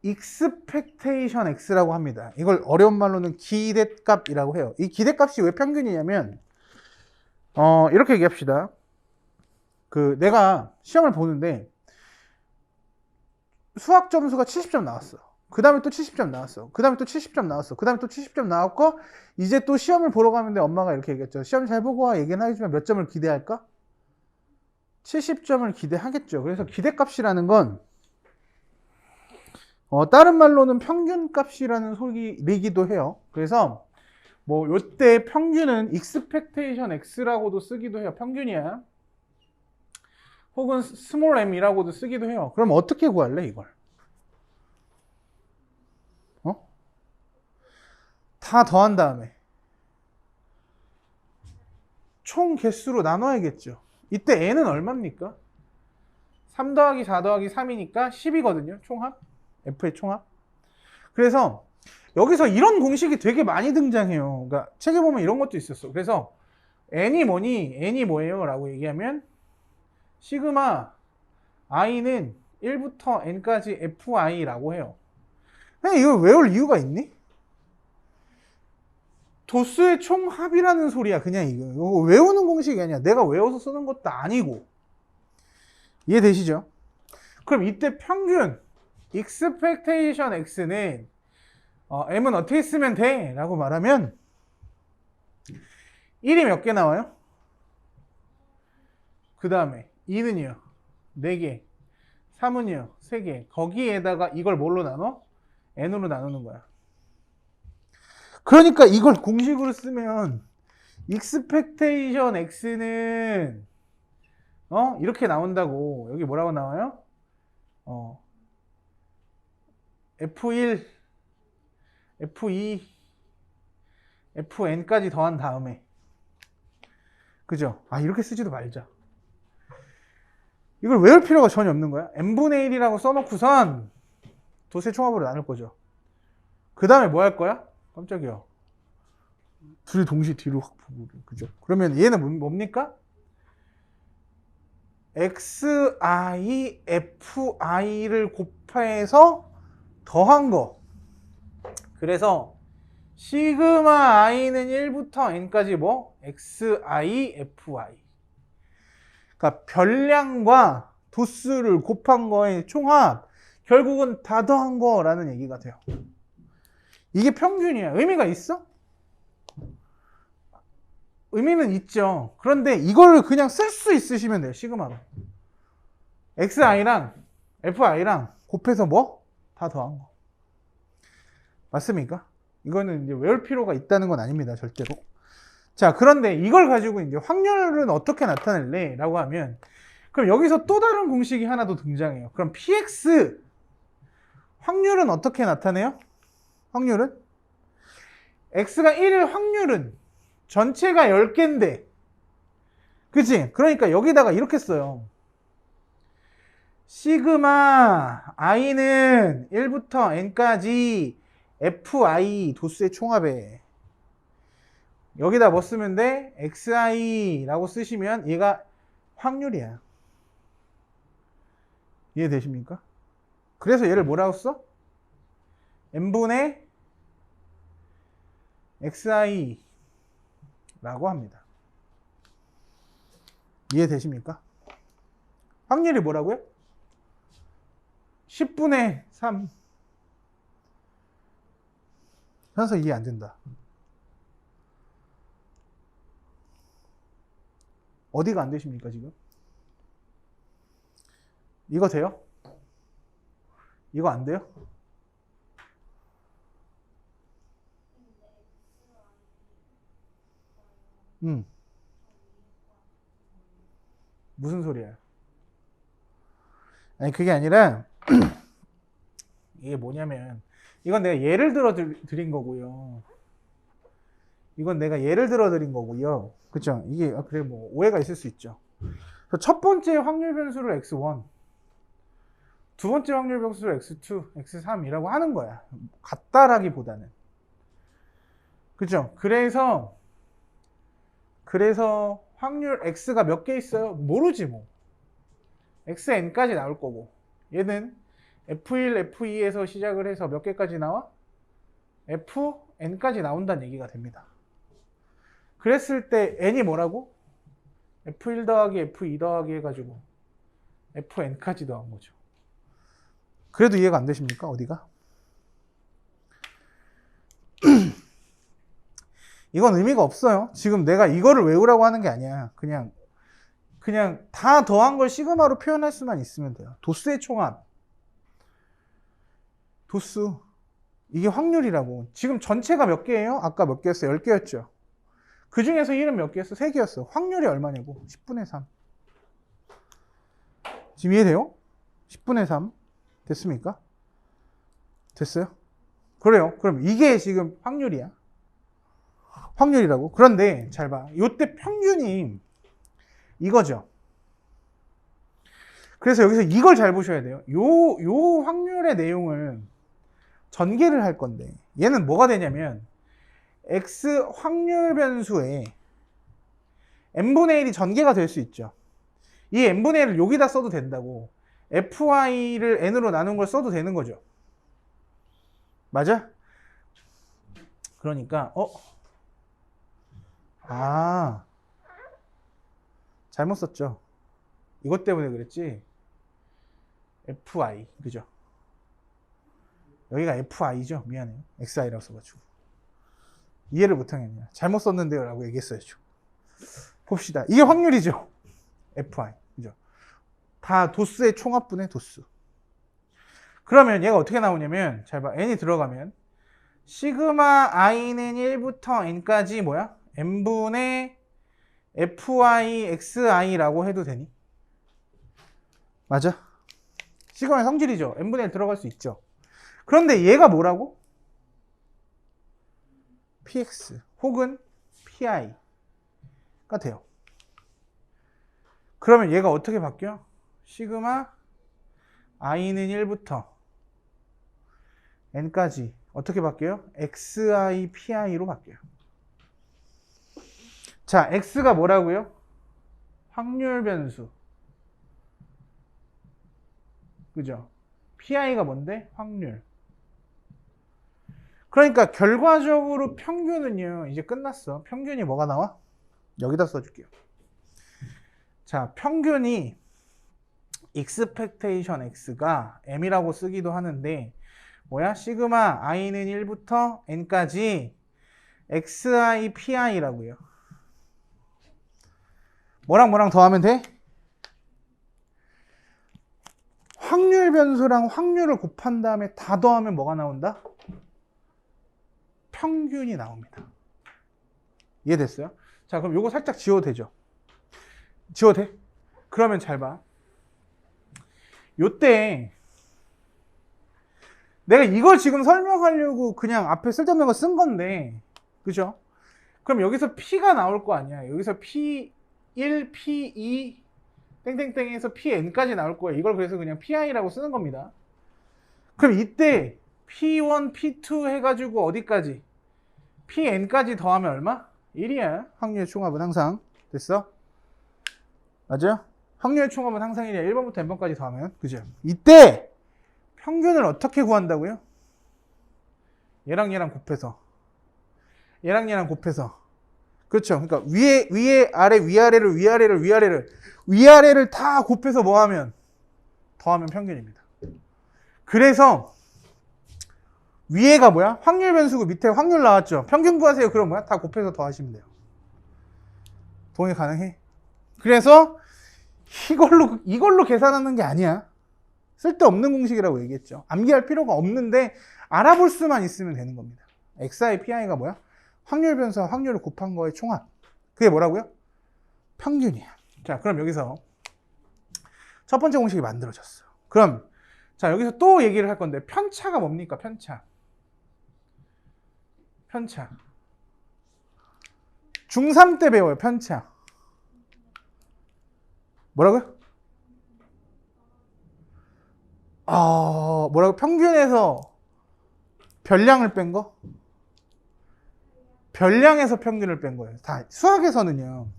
Speaker 1: expectation x라고 합니다. 이걸 어려운 말로는 기대값이라고 해요. 이 기대값이 왜 평균이냐면 이렇게 얘기합시다. 내가 시험을 보는데 수학 점수가 70점 나왔어. 그 다음에 또 70점 나왔어. 그 다음에 또 70점 나왔어. 그 다음에 또 70점 나왔고 이제 또 시험을 보러 가는데 엄마가 이렇게 얘기했죠. 시험 잘 보고 와. 얘기는 하겠지만 몇 점을 기대할까? 70점을 기대하겠죠. 그래서 기대값이라는 건 다른 말로는 평균값이라는 소리이기도 해요. 그래서 뭐 요때 평균은 expectation x라고도 쓰기도 해요. 평균이야. 혹은 small m이라고도 쓰기도 해요. 그럼 어떻게 구할래 이걸? 다 더한 다음에 총 개수로 나눠야겠죠. 이때 n은 얼마입니까? 3 더하기 4 더하기 3이니까 10이거든요. 총합. f의 총합. 그래서 여기서 이런 공식이 되게 많이 등장해요. 그러니까 책에 보면 이런 것도 있었어. 그래서 n이 뭐니? n이 뭐예요? 라고 얘기하면 시그마 i는 1부터 n까지 fi라고 해요. 그냥 이걸 외울 이유가 있니? 도수의 총합이라는 소리야. 그냥 이거 외우는 공식이 아니야. 내가 외워서 쓰는 것도 아니고. 이해되시죠? 그럼 이때 평균 expectation x는 m은 어떻게 쓰면 돼? 라고 말하면 1이 몇 개 나와요? 그 다음에 2는요 4개, 3은요 3개. 거기에다가 이걸 뭘로 나눠? n으로 나누는 거야. 그러니까 이걸 공식으로 쓰면 expectation x는 이렇게 나온다고. 여기 뭐라고 나와요? F1, F2, Fn까지 더한 다음에. 그죠? 이렇게 쓰지도 말자. 이걸 외울 필요가 전혀 없는 거야. n분의 1이라고 써놓고선 도수의 총합으로 나눌 거죠. 그 다음에 뭐 할 거야? 깜짝이야. 둘이 동시에 뒤로 확 보고. 그죠? 그러면 얘는 뭡니까? xi, fi를 곱해서 더한 거. 그래서 시그마 i는 1부터 n까지 뭐? xi, fi. 그러니까 별량과 도수를 곱한 거의 총합. 결국은 다 더한 거라는 얘기가 돼요. 이게 평균이야. 의미가 있어? 의미는 있죠. 그런데 이걸 그냥 쓸 수 있으시면 돼요. 시그마로. xi랑 fi랑 곱해서 뭐? 다 더한 거. 맞습니까? 이거는 이제 외울 필요가 있다는 건 아닙니다. 절대로. 자, 그런데 이걸 가지고 이제 확률은 어떻게 나타낼래? 라고 하면, 그럼 여기서 또 다른 공식이 하나 더 등장해요. 그럼 px 확률은 어떻게 나타내요? 확률은? x가 1일 확률은 전체가 10개인데, 그치? 그러니까 여기다가 이렇게 써요. 시그마 i는 1부터 n까지 fi 도수의 총합에 여기다 뭐 쓰면 돼? xi라고 쓰시면 얘가 확률이야. 이해되십니까? 그래서 얘를 뭐라고 써? n분의 xi라고 합니다. 이해되십니까? 확률이 뭐라고요? 10분의 3. 현서 이해 안 된다. 어디가 안 되십니까, 지금? 이거 돼요? 이거 안 돼요? 무슨 소리야? 아니, 그게 아니라, 이게 뭐냐면, 이건 내가 예를 들어 드린 거고요. 이건 내가 예를 들어 드린 거고요. 그쵸? 이게, 그래, 뭐, 오해가 있을 수 있죠. 첫 번째 확률 변수를 x1, 두 번째 확률 변수를 x2, x3이라고 하는 거야. 같다라기보다는. 그죠? 그래서 확률 x가 몇 개 있어요? 모르지 뭐. xn까지 나올 거고, 얘는 f1, f2에서 시작을 해서 몇 개까지 나와? fn까지 나온다는 얘기가 됩니다. 그랬을 때 n이 뭐라고? f1 더하기 f2 더하기 해가지고 fn까지 더한 거죠. 그래도 이해가 안 되십니까? 어디가? 이건 의미가 없어요. 지금 내가 이거를 외우라고 하는 게 아니야. 그냥 다 더한 걸 시그마로 표현할 수만 있으면 돼요. 도수의 총합. 도수. 이게 확률이라고. 지금 전체가 몇 개예요? 아까 몇 개였어요? 10개였죠. 그 중에서 1은 몇 개였어? 3개였어. 확률이 얼마냐고? 10분의 3. 지금 이해돼요? 10분의 3. 됐습니까? 됐어요? 그래요. 그럼 이게 지금 확률이야. 확률이라고. 그런데 잘 봐. 이때 평균이 이거죠. 그래서 여기서 이걸 잘 보셔야 돼요. 요 확률의 내용을 전개를 할 건데, 얘는 뭐가 되냐면 x 확률 변수에 n분의 1이 전개가 될 수 있죠. 이 n분의 1을 여기다 써도 된다고. fy를 n으로 나눈 걸 써도 되는 거죠. 맞아? 그러니까 잘못 썼죠. 이것 때문에 그랬지. fi, 그죠? 여기가 fi죠. 미안해요. xi라고 써가지고. 이해를 못하겠네요. 잘못 썼는데요 라고 얘기했어야죠. 봅시다. 이게 확률이죠. fi, 그죠? 다 도수의 총합분의 도수. 그러면 얘가 어떻게 나오냐면, 잘 봐. n이 들어가면 시그마 i는 1부터 n까지 뭐야? n분의 fy xi라고 해도 되니? 맞아? 시그마의 성질이죠. n분의 1 들어갈 수 있죠. 그런데 얘가 뭐라고? px 혹은 pi가 돼요. 그러면 얘가 어떻게 바뀌어? 시그마 i는 1부터 n까지 어떻게 바뀌어요? xi pi로 바뀌어요. 자, x가 뭐라고요? 확률 변수. 그죠? pi가 뭔데? 확률. 그러니까 결과적으로 평균은요, 이제 끝났어. 평균이 뭐가 나와? 여기다 써줄게요. 자, 평균이 expectation x가 m이라고 쓰기도 하는데, 뭐야? 시그마 i는 1부터 n까지 xi pi라고요. 뭐랑 더하면 돼? 확률 변수랑 확률을 곱한 다음에 다 더하면 뭐가 나온다? 평균이 나옵니다. 이해됐어요? 자, 그럼 요거 살짝 지워도 되죠? 지워도 돼? 그러면 잘 봐. 요때 내가 이걸 지금 설명하려고 그냥 앞에 쓸데없는 거 쓴 건데, 그죠? 그럼 여기서 P가 나올 거 아니야. 여기서 P1, P2, 땡땡땡에서 Pn까지 나올 거예요. 이걸 그래서 그냥 PI라고 쓰는 겁니다. 그럼 이때 P1, P2 해가지고 어디까지? Pn까지 더하면 얼마? 1이야. 확률의 총합은 항상. 됐어? 맞아요? 확률의 총합은 항상 1이야. 1번부터 n번까지 더하면. 그죠? 이때 평균을 어떻게 구한다고요? 얘랑 얘랑 곱해서. 얘랑 얘랑 곱해서. 그렇죠. 그러니까 위에 아래 위아래를 다 곱해서 뭐 하면? 더하면 평균입니다. 그래서 위에가 뭐야? 확률 변수고 밑에 확률 나왔죠. 평균 구하세요. 그럼 뭐야? 다 곱해서 더하시면 돼요. 동의 가능해? 그래서 이걸로 계산하는 게 아니야. 쓸데없는 공식이라고 얘기했죠. 암기할 필요가 없는데 알아볼 수만 있으면 되는 겁니다. xi, pi가 뭐야? 확률 변수와 확률을 곱한 거의 총합. 그게 뭐라고요? 평균이야. 자, 그럼 여기서 첫 번째 공식이 만들어졌어요. 그럼 자, 여기서 또 얘기를 할 건데 편차가 뭡니까? 편차. 중3 때 배워요. 편차. 뭐라고요? 뭐라고? 평균에서 별량을 뺀 거? 별량에서 평균을 뺀 거예요. 다 수학에서는요.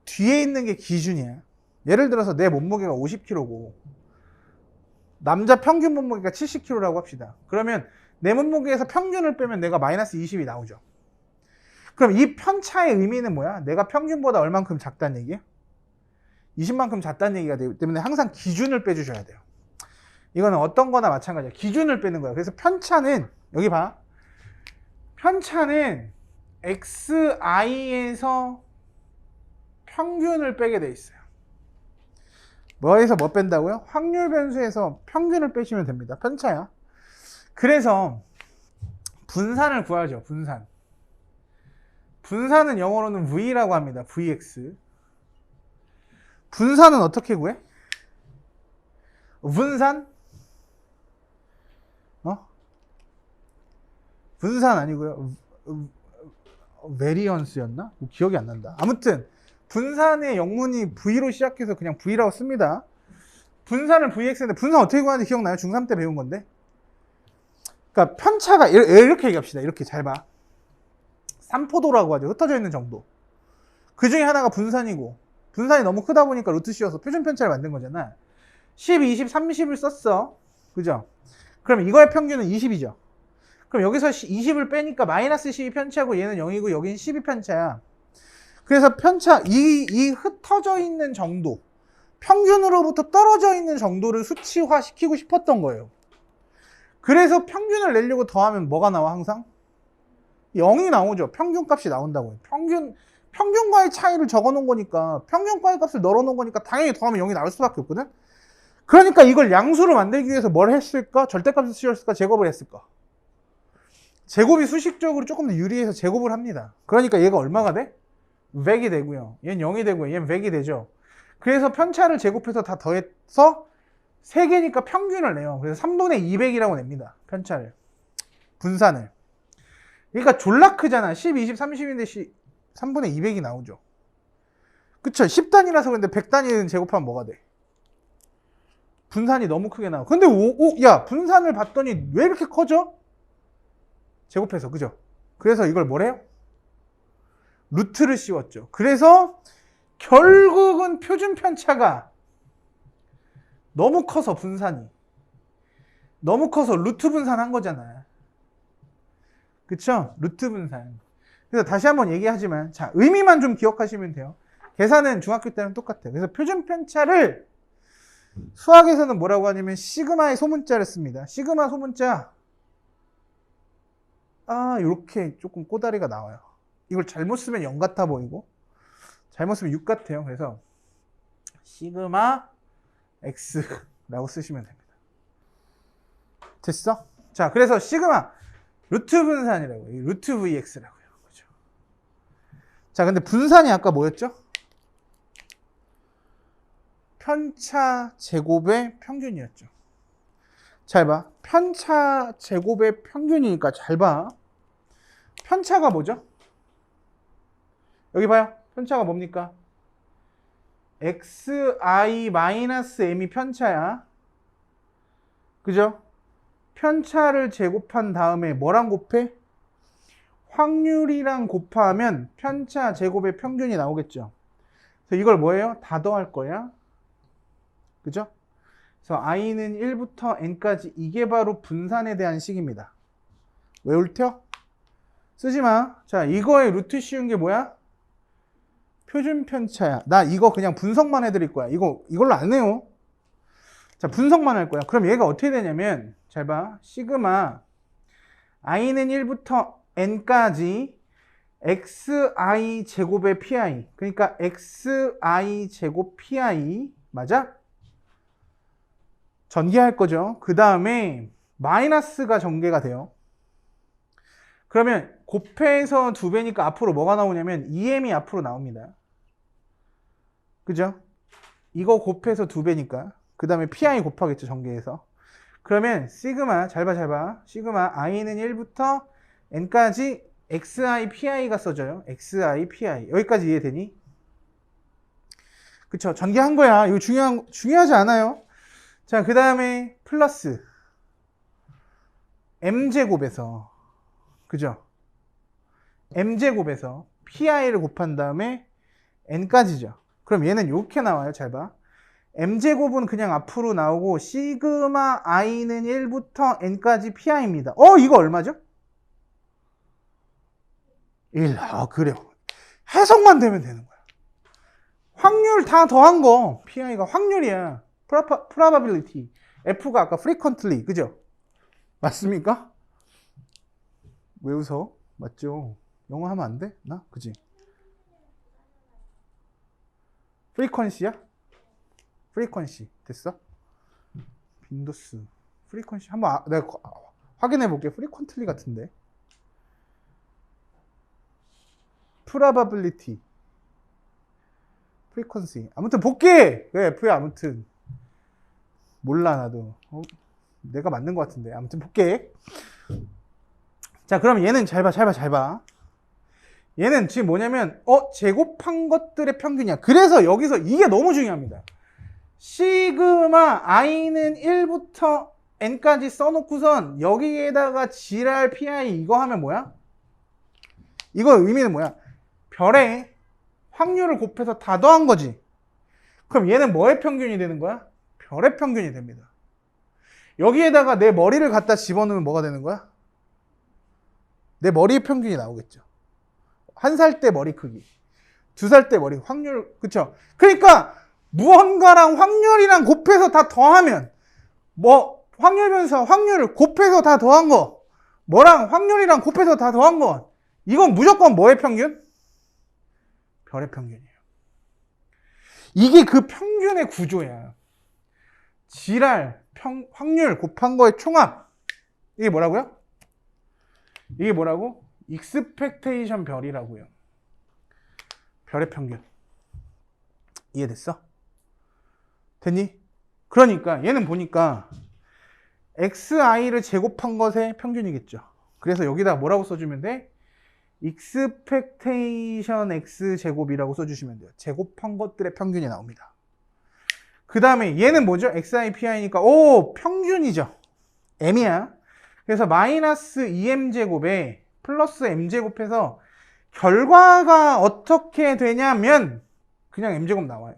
Speaker 1: 뒤에 있는 게 기준이야. 예를 들어서 내 몸무게가 50kg고 남자 평균 몸무게가 70kg라고 합시다. 그러면 내 몸무게에서 평균을 빼면 내가 마이너스 20이 나오죠. 그럼 이 편차의 의미는 뭐야? 내가 평균보다 얼만큼 작다는 얘기야? 20만큼 작다는 얘기가 되기 때문에 항상 기준을 빼주셔야 돼요. 이거는 어떤 거나 마찬가지야. 기준을 빼는 거야. 그래서 편차는 여기 봐. 편차는 xi에서 평균을 빼게 돼 있어요. 뭐에서 뭐 뺀다고요? 확률 변수에서 평균을 빼시면 됩니다. 편차야. 그래서 분산을 구하죠. 분산은 영어로는 V라고 합니다. Vx. 분산은 어떻게 구해? 분산? 분산 아니고요. 베리언스였나? 기억이 안 난다. 아무튼 분산의 영문이 V로 시작해서 그냥 V라고 씁니다. 분산을 Vx인데 분산 어떻게 구하는지 기억나요? 중3 때 배운 건데. 그러니까 편차가 이렇게 얘기합시다. 이렇게 잘 봐. 삼포도라고 하죠. 흩어져 있는 정도. 그 중에 하나가 분산이고 분산이 너무 크다 보니까 루트 씌워서 표준 편차를 만든 거잖아. 10, 20, 30을 썼어. 그죠? 그럼 이거의 평균은 20이죠. 그럼 여기서 20을 빼니까 마이너스 10이 편차고 얘는 0이고 여긴 10이 편차야. 그래서 편차, 이 흩어져 있는 정도, 평균으로부터 떨어져 있는 정도를 수치화시키고 싶었던 거예요. 그래서 평균을 내려고 더하면 뭐가 나와 항상? 0이 나오죠. 평균값이 나온다고요. 평균과의 차이를 적어놓은 거니까, 평균과의 값을 널어놓은 거니까 당연히 더하면 0이 나올 수밖에 없거든? 그러니까 이걸 양수로 만들기 위해서 뭘 했을까? 절대값을 씌웠을까? 제곱을 했을까? 제곱이 수식적으로 조금 더 유리해서 제곱을 합니다. 그러니까 얘가 얼마가 돼? 100이 되고요. 얘는 0이 되고요. 얘는 100이 되죠. 그래서 편차를 제곱해서 다 더해서 3개니까 평균을 내요. 그래서 3분의 200이라고 냅니다. 편차를. 분산을. 그러니까 졸라 크잖아. 10, 20, 30인데 3분의 200이 나오죠. 그쵸? 10단이라서 그런데 100단위는 제곱하면 뭐가 돼? 분산이 너무 크게 나와. 근데 야, 분산을 봤더니 왜 이렇게 커져? 제곱해서, 그죠? 그래서 이걸 뭐래요? 루트를 씌웠죠. 그래서 결국은 표준 편차가 너무 커서 분산이 너무 커서 루트 분산한 거잖아. 그쵸? 루트 분산. 그래서 다시 한번 얘기하지만 자, 의미만 좀 기억하시면 돼요. 계산은 중학교 때는 똑같아요. 그래서 표준 편차를 수학에서는 뭐라고 하냐면 시그마의 소문자를 씁니다. 시그마 소문자 이렇게 조금 꼬다리가 나와요. 이걸 잘못 쓰면 0 같아 보이고 잘못 쓰면 6 같아요. 그래서 시그마 x라고 쓰시면 됩니다. 됐어? 자, 그래서 시그마 루트 분산이라고요. 루트 vx라고요. 그죠? 자, 근데 분산이 아까 뭐였죠? 편차 제곱의 평균이었죠. 잘 봐. 편차 제곱의 평균이니까 잘 봐. 편차가 뭐죠? 여기 봐요. 편차가 뭡니까? xi-m이 편차야. 그죠? 편차를 제곱한 다음에 뭐랑 곱해? 확률이랑 곱하면 편차 제곱의 평균이 나오겠죠. 그래서 이걸 뭐예요? 다 더할 거야. 그죠? 그래서 i는 1부터 n까지 이게 바로 분산에 대한 식입니다. 외울 텨? 쓰지 마. 자, 이거의 루트 씌운 게 뭐야? 표준 편차야. 나 이거 그냥 분석만 해드릴 거야. 이걸로 안 해요. 자, 분석만 할 거야. 그럼 얘가 어떻게 되냐면, 잘 봐. 시그마 i는 1부터 n까지 xi 제곱의 pi. 그러니까 xi 제곱 pi. 맞아? 전개할 거죠. 그 다음에 마이너스가 전개가 돼요. 그러면 곱해서 2배니까 앞으로 뭐가 나오냐면 2m이 앞으로 나옵니다. 그죠? 이거 곱해서 2배니까 그 다음에 pi 곱하겠죠. 전개해서. 그러면 시그마 잘 봐. 시그마 i는 1부터 n까지 xi pi가 써져요. xi pi. 여기까지 이해되니? 그쵸? 전개한 거야. 이거 중요하지 않아요. 자, 그 다음에 플러스 m제곱에서, 그죠? m제곱에서 pi를 곱한 다음에 n까지죠. 그럼 얘는 이렇게 나와요. 잘 봐. m제곱은 그냥 앞으로 나오고 시그마 i는 1부터 n까지 pi입니다. 이거 얼마죠? 1. 그래요. 해석만 되면 되는 거야. 확률 다 더한 거. pi가 확률이야. probability. F가 아까 frequently. 그죠? 맞습니까? 왜 웃어? 맞죠? 영어 하면 안 돼? 나? 그지? frequency야? frequency. 됐어? 빈도수. frequency. 한번 내가 확인해 볼게. frequently 같은데. probability. frequency. 아무튼 볼게! 왜 F야, 아무튼. 몰라, 나도. 내가 맞는 것 같은데. 아무튼 볼게. 자, 그럼 얘는 잘 봐. 얘는 지금 뭐냐면, 제곱한 것들의 평균이야. 그래서 여기서 이게 너무 중요합니다. 시그마 i는 1부터 n까지 써놓고선 여기에다가 지랄 pi 이거 하면 뭐야? 이거 의미는 뭐야? 별의 확률을 곱해서 다 더한 거지. 그럼 얘는 뭐의 평균이 되는 거야? 별의 평균이 됩니다. 여기에다가 내 머리를 갖다 집어넣으면 뭐가 되는 거야? 내 머리의 평균이 나오겠죠. 1살 때 머리 크기, 2살 때 머리 확률, 그쵸? 그러니까 무언가랑 확률이랑 곱해서 다 더하면 확률 변수 확률을 곱해서 다 더한 거, 뭐랑 확률이랑 곱해서 다 더한 거, 이건 무조건 뭐의 평균? 별의 평균이에요. 이게 그 평균의 구조야. 지랄, 확률 곱한 거의 총합. 이게 뭐라고요? 이게 뭐라고? 익스펙테이션 별이라고요. 별의 평균. 이해됐어? 됐니? 그러니까 얘는 보니까 xi를 제곱한 것의 평균이겠죠. 그래서 여기다 뭐라고 써주면 돼? 익스펙테이션 x제곱이라고 써주시면 돼요. 제곱한 것들의 평균이 나옵니다. 그 다음에 얘는 뭐죠? xi pi니까 평균이죠. m이야. 그래서 마이너스 2m제곱에 플러스 m제곱해서 결과가 어떻게 되냐면 그냥 m제곱 나와요.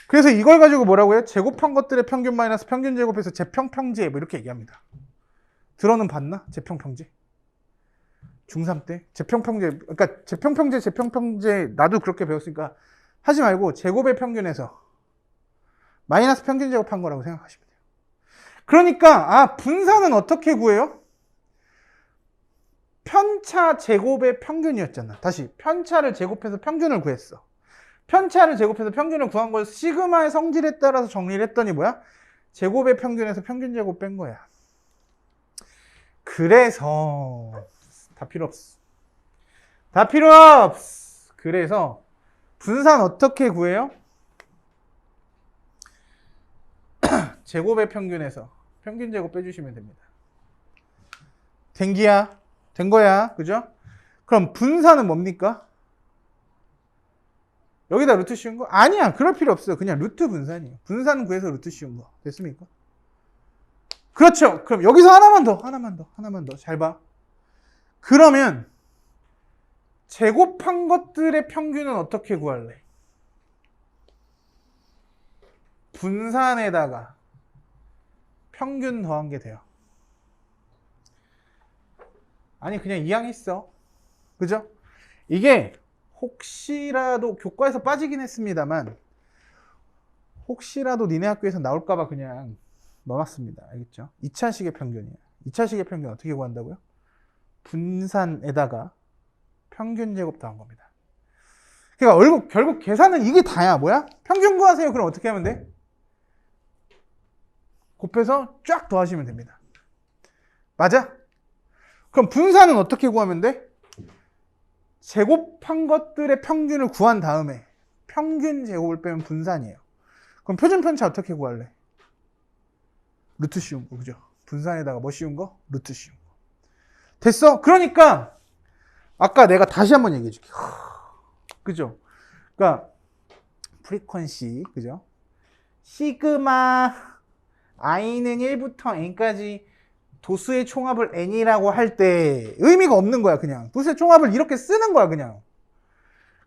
Speaker 1: 그래서 이걸 가지고 뭐라고 해요? 제곱한 것들의 평균 마이너스 평균 제곱해서 제평평제 뭐 이렇게 얘기합니다. 들어는 봤나? 제평평제? 중3 때? 제평평제, 그러니까 제평평제 나도 그렇게 배웠으니까 하지 말고 제곱의 평균에서 마이너스 평균 제곱한 거라고 생각하시면 돼요. 그러니까 분산은 어떻게 구해요? 편차 제곱의 평균이었잖아. 다시 편차를 제곱해서 평균을 구했어. 편차를 제곱해서 평균을 구한 걸 시그마의 성질에 따라서 정리를 했더니 뭐야? 제곱의 평균에서 평균 제곱 뺀 거야. 그래서 다 필요 없어. 다 필요 없어. 그래서 분산 어떻게 구해요? 제곱의 평균에서 평균 제곱 빼주시면 됩니다. 된기야? 된 거야. 그죠? 그럼 분산은 뭡니까? 여기다 루트 씌운 거? 아니야. 그럴 필요 없어요. 그냥 루트 분산이에요. 분산 구해서 루트 씌운 거. 됐습니까? 그렇죠. 그럼 여기서 하나만 더. 잘 봐. 그러면 제곱한 것들의 평균은 어떻게 구할래? 분산에다가 평균 더한 게 돼요. 아니 그냥 이항했어. 그죠? 이게 혹시라도 교과에서 빠지긴 했습니다만 혹시라도 니네 학교에서 나올까봐 그냥 넣어놨습니다. 알겠죠? 2차식의 평균이에요. 2차식의 평균 어떻게 구한다고요? 분산에다가 평균 제곱 더한 겁니다. 그러니까 결국 계산은 이게 다야. 뭐야? 평균 구하세요. 그럼 어떻게 하면 돼? 곱해서 쫙 더하시면 됩니다. 맞아? 그럼 분산은 어떻게 구하면 돼? 제곱한 것들의 평균을 구한 다음에 평균 제곱을 빼면 분산이에요. 그럼 표준 편차 어떻게 구할래? 루트 씌운 거, 그죠? 분산에다가 뭐 씌운 거? 루트 씌운 거. 됐어? 그러니까 아까 내가 다시 한번 얘기해 줄게. 그죠? 그러니까 프리퀀시, 그죠? 시그마 i는 1부터 n까지 도수의 총합을 n이라고 할 때 의미가 없는 거야. 그냥 도수의 총합을 이렇게 쓰는 거야. 그냥.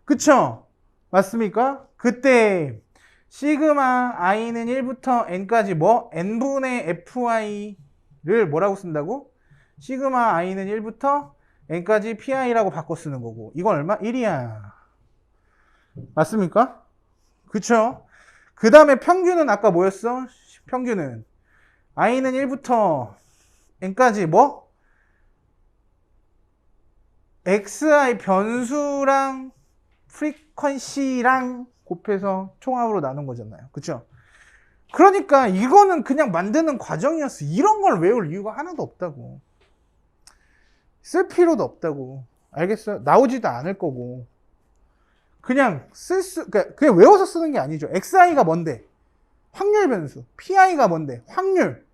Speaker 1: 그쵸? 맞습니까? 그때 시그마 i는 1부터 n까지 뭐? n분의 fi를 뭐라고 쓴다고? 시그마 i는 1부터 n까지 pi라고 바꿔 쓰는 거고 이건 얼마? 1이야. 맞습니까? 그쵸? 그 다음에 평균은 아까 뭐였어? 평균은 i는 1부터 n까지 뭐? xi 변수랑 프리퀀시랑 곱해서 총합으로 나눈 거잖아요. 그쵸? 그러니까 이거는 그냥 만드는 과정이었어. 이런 걸 외울 이유가 하나도 없다고. 쓸 필요도 없다고. 알겠어요? 나오지도 않을 거고. 그냥 그냥 외워서 쓰는 게 아니죠. xi가 뭔데? 확률 변수. pi가 뭔데? 확률.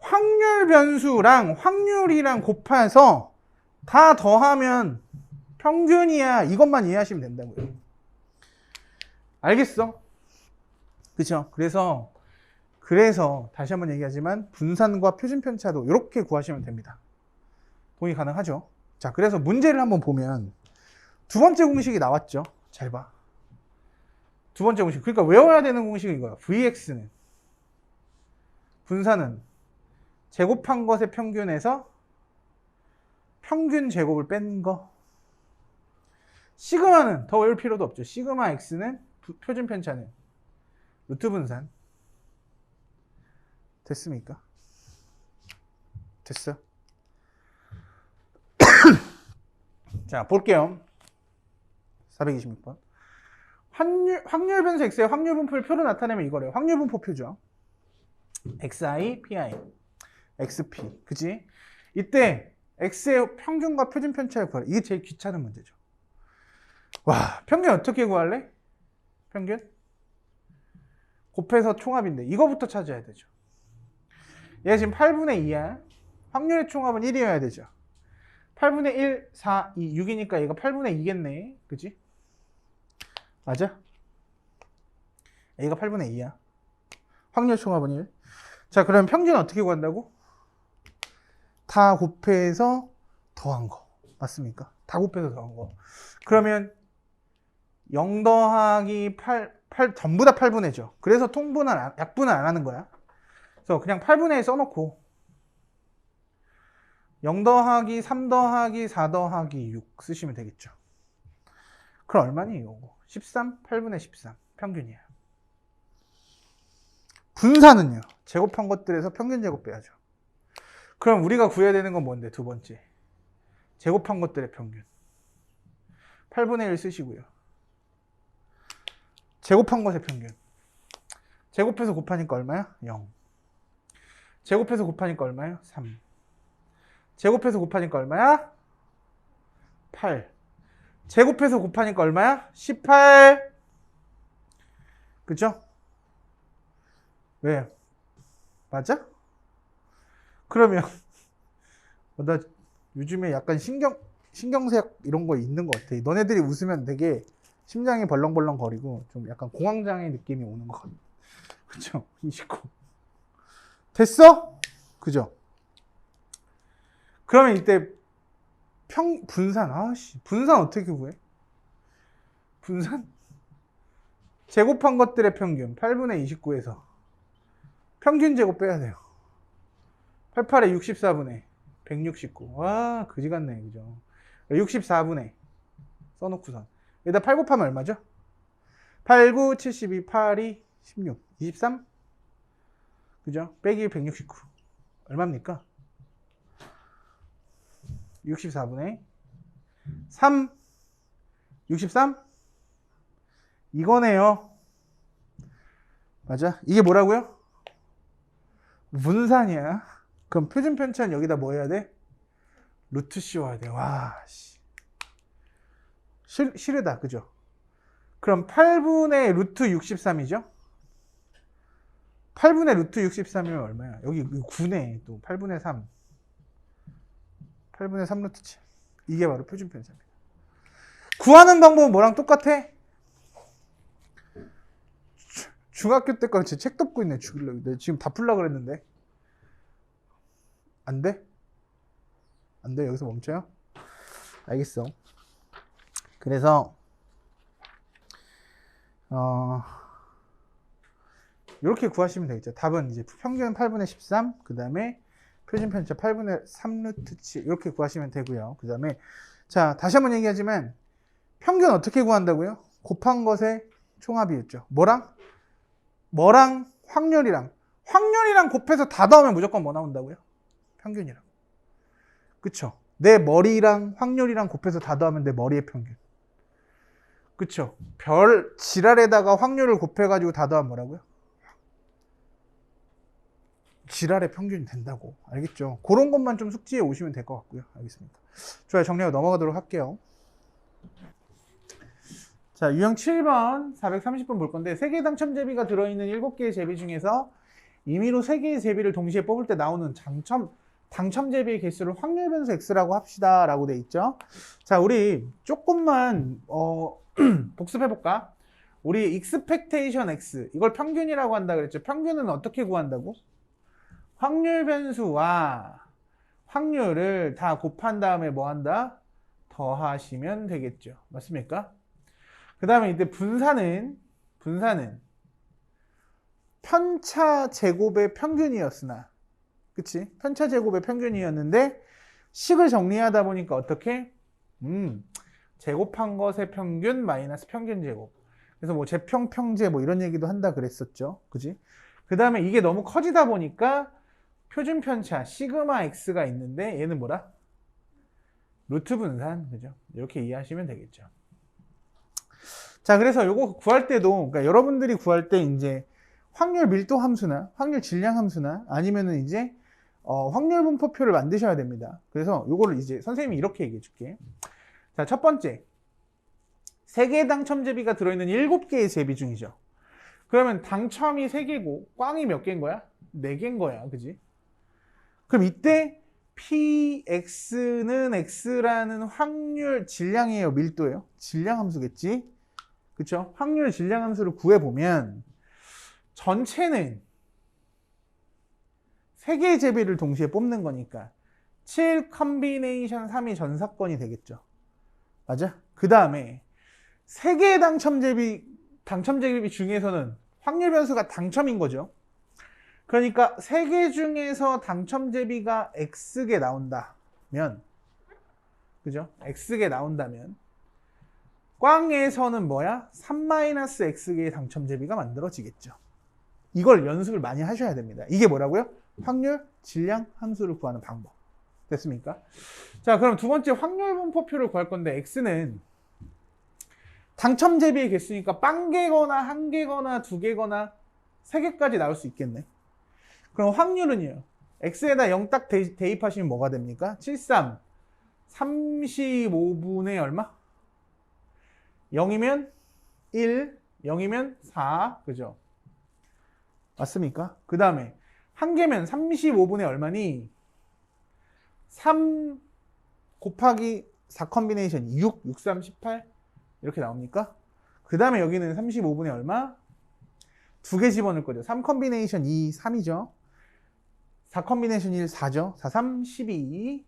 Speaker 1: 확률 변수랑 확률이랑 곱해서 다 더하면 평균이야. 이것만 이해하시면 된다고요. 알겠어? 그쵸? 그래서 다시 한번 얘기하지만 분산과 표준 편차도 이렇게 구하시면 됩니다. 동의 가능하죠? 자, 그래서 문제를 한번 보면 두 번째 공식이 나왔죠? 잘 봐. 두 번째 공식. 그러니까 외워야 되는 공식은 이거야. Vx는 분산은 제곱한 것의 평균에서 평균 제곱을 뺀 거. 시그마는 더 외울 필요도 없죠. 시그마 x는 표준 편차는 루트 분산. 됐습니까? 됐어? 자, 볼게요. 426번. 확률 변수 x의 확률 분포를 표로 나타내면 이거래요. 확률 분포 표죠. xi, pi, xp. 그치? 이때 x의 평균과 표준 편차를 구하래. 이게 제일 귀찮은 문제죠. 와, 평균 어떻게 구할래? 평균? 곱해서 총합인데 이거부터 찾아야 되죠. 얘가 지금 8분의 2야. 확률의 총합은 1이어야 되죠. 8분의 1, 4, 2, 6이니까 얘가 8분의 2겠네. 그치? 맞아? A가 8분의 2야. 확률 총합은 1. 자, 그럼 평균 어떻게 구한다고? 다 곱해서 더한 거. 맞습니까? 다 곱해서 더한 거. 그러면 0 더하기 8 전부 다 8분의죠. 그래서 약분을 안 하는 거야. 그래서 그냥 8분의 1 써놓고 0 더하기 3 더하기 4 더하기 6 쓰시면 되겠죠. 그럼 얼마니 이거? 13? 8분의 13 평균이야. 분산은요? 제곱한 것들에서 평균 제곱 빼야죠. 그럼 우리가 구해야 되는 건 뭔데? 두 번째 제곱한 것들의 평균 8분의 1 쓰시고요. 제곱한 것의 평균 제곱해서 곱하니까 얼마야? 0. 제곱해서 곱하니까 얼마야? 3. 제곱해서 곱하니까 얼마야? 8. 제곱해서 곱하니까 얼마야? 18. 그죠? 왜? 맞아? 그러면 나 요즘에 약간 신경쇠약 이런 거 있는 것 같아. 너네들이 웃으면 되게 심장이 벌렁벌렁 거리고 좀 약간 공황장애 느낌이 오는 것 같아. 그죠? 29. 됐어? 그죠? 그러면 이때 분산. 아씨, 분산 어떻게 구해? 분산? 제곱한 것들의 평균 8분의 29에서 평균 제곱 빼야 돼요. 88에 64분의 169. 와, 그지 같네. 그죠? 64분의 써놓고선 여기다 8 곱하면 얼마죠? 8, 9, 72, 8, 2, 16, 23? 그죠? 빼기 169 얼마입니까? 64분의 3, 63? 이거네요. 맞아? 이게 뭐라고요? 분산이야. 그럼 표준 편차는 여기다 뭐 해야 돼? 루트 씌워야 돼. 와, 씨. 싫으다. 그죠? 그럼 8분의 루트 63이죠? 8분의 루트 63이면 얼마야? 여기 9네. 또 8분의 3. 8분의 3 루트 7. 이게 바로 표준 편차입니다. 구하는 방법은 뭐랑 똑같아? 중학교 때 거는 제 책 덮고 있네. 죽이려고. 내가 지금 다 풀려고 그랬는데. 안 돼? 안 돼? 여기서 멈춰요? 알겠어. 그래서 이렇게 구하시면 되겠죠. 답은 이제 평균 8분의 13, 그 다음에 표준 편차 8분의 3 루트 7 이렇게 구하시면 되고요. 그 다음에 자, 다시 한번 얘기하지만 평균 어떻게 구한다고요? 곱한 것의 총합이었죠. 뭐랑 확률이랑 곱해서 다 더하면 무조건 뭐 나온다고요? 평균이랑. 그쵸? 내 머리랑 확률이랑 곱해서 다 더하면 내 머리의 평균. 그쵸? 별 지랄에다가 확률을 곱해가지고 다 더하면 뭐라고요? 지랄의 평균이 된다고. 알겠죠? 그런 것만 좀 숙지해 오시면 될 것 같고요. 알겠습니다. 좋아요. 정리하고 넘어가도록 할게요. 자, 유형 7번 430번 볼 건데 3개의 당첨 제비가 들어있는 7개의 제비 중에서 임의로 3개의 제비를 동시에 뽑을 때 나오는 당첨 제비의 개수를 확률 변수 x라고 합시다 라고 돼 있죠. 자, 우리 조금만 복습해 볼까? 우리 expectation x 이걸 평균이라고 한다 그랬죠. 평균은 어떻게 구한다고? 확률 변수와 확률을 다 곱한 다음에 뭐 한다? 더하시면 되겠죠. 맞습니까? 그 다음에 이때 분산은 편차 제곱의 평균이었으나, 그치? 편차 제곱의 평균이었는데 식을 정리하다 보니까 어떻게? 제곱한 것의 평균 마이너스 평균 제곱. 그래서 뭐 제평 평제 뭐 이런 얘기도 한다 그랬었죠. 그지? 그 다음에 이게 너무 커지다 보니까 표준 편차 시그마 x가 있는데 얘는 뭐라? 루트 분산. 그죠? 이렇게 이해하시면 되겠죠. 자, 그래서 요거 구할 때도, 그러니까 여러분들이 구할 때 이제 확률 밀도 함수나 확률 질량 함수나 아니면은 이제 확률 분포표를 만드셔야 됩니다. 그래서 요거를 이제 선생님이 이렇게 얘기해 줄게. 자, 첫 번째. 3개의 당첨 제비가 들어있는 7개의 제비 중이죠. 그러면 당첨이 3개고 꽝이 몇 개인 거야? 4개인 거야. 그지? 그럼 이때 px는 x라는 확률 질량이에요, 밀도예요? 질량 함수겠지? 그쵸? 확률 질량 함수를 구해보면 전체는 3개의 제비를 동시에 뽑는 거니까 7 컨비네이션 3이 전사건이 되겠죠. 맞아? 그 다음에 3개의 당첨 제비 중에서는 확률 변수가 당첨인 거죠. 그러니까 3개 중에서 당첨 제비가 x개 나온다면, 그죠? x개 나온다면 꽝에서는 뭐야? 3-x개의 당첨 제비가 만들어지겠죠. 이걸 연습을 많이 하셔야 됩니다. 이게 뭐라고요? 확률 질량 함수를 구하는 방법. 됐습니까? 자, 그럼 두 번째 확률 분포표를 구할 건데 x는 당첨 제비의 개수니까 빵개거나 1개거나 2개거나 3개까지 나올 수 있겠네. 그럼 확률은요? x에다 0 딱 대입하시면 뭐가 됩니까? 73 35분의 얼마? 0이면 1, 0이면 4, 그죠? 맞습니까? 그 다음에 한 개면 35분의 얼마니? 3 곱하기 4 컨비네이션 6, 6, 3, 18 이렇게 나옵니까? 그 다음에 여기는 35분의 얼마? 두 개 집어넣을 거죠. 3 컨비네이션 2, 3이죠. 4 컨비네이션 1, 4죠. 4, 3, 12.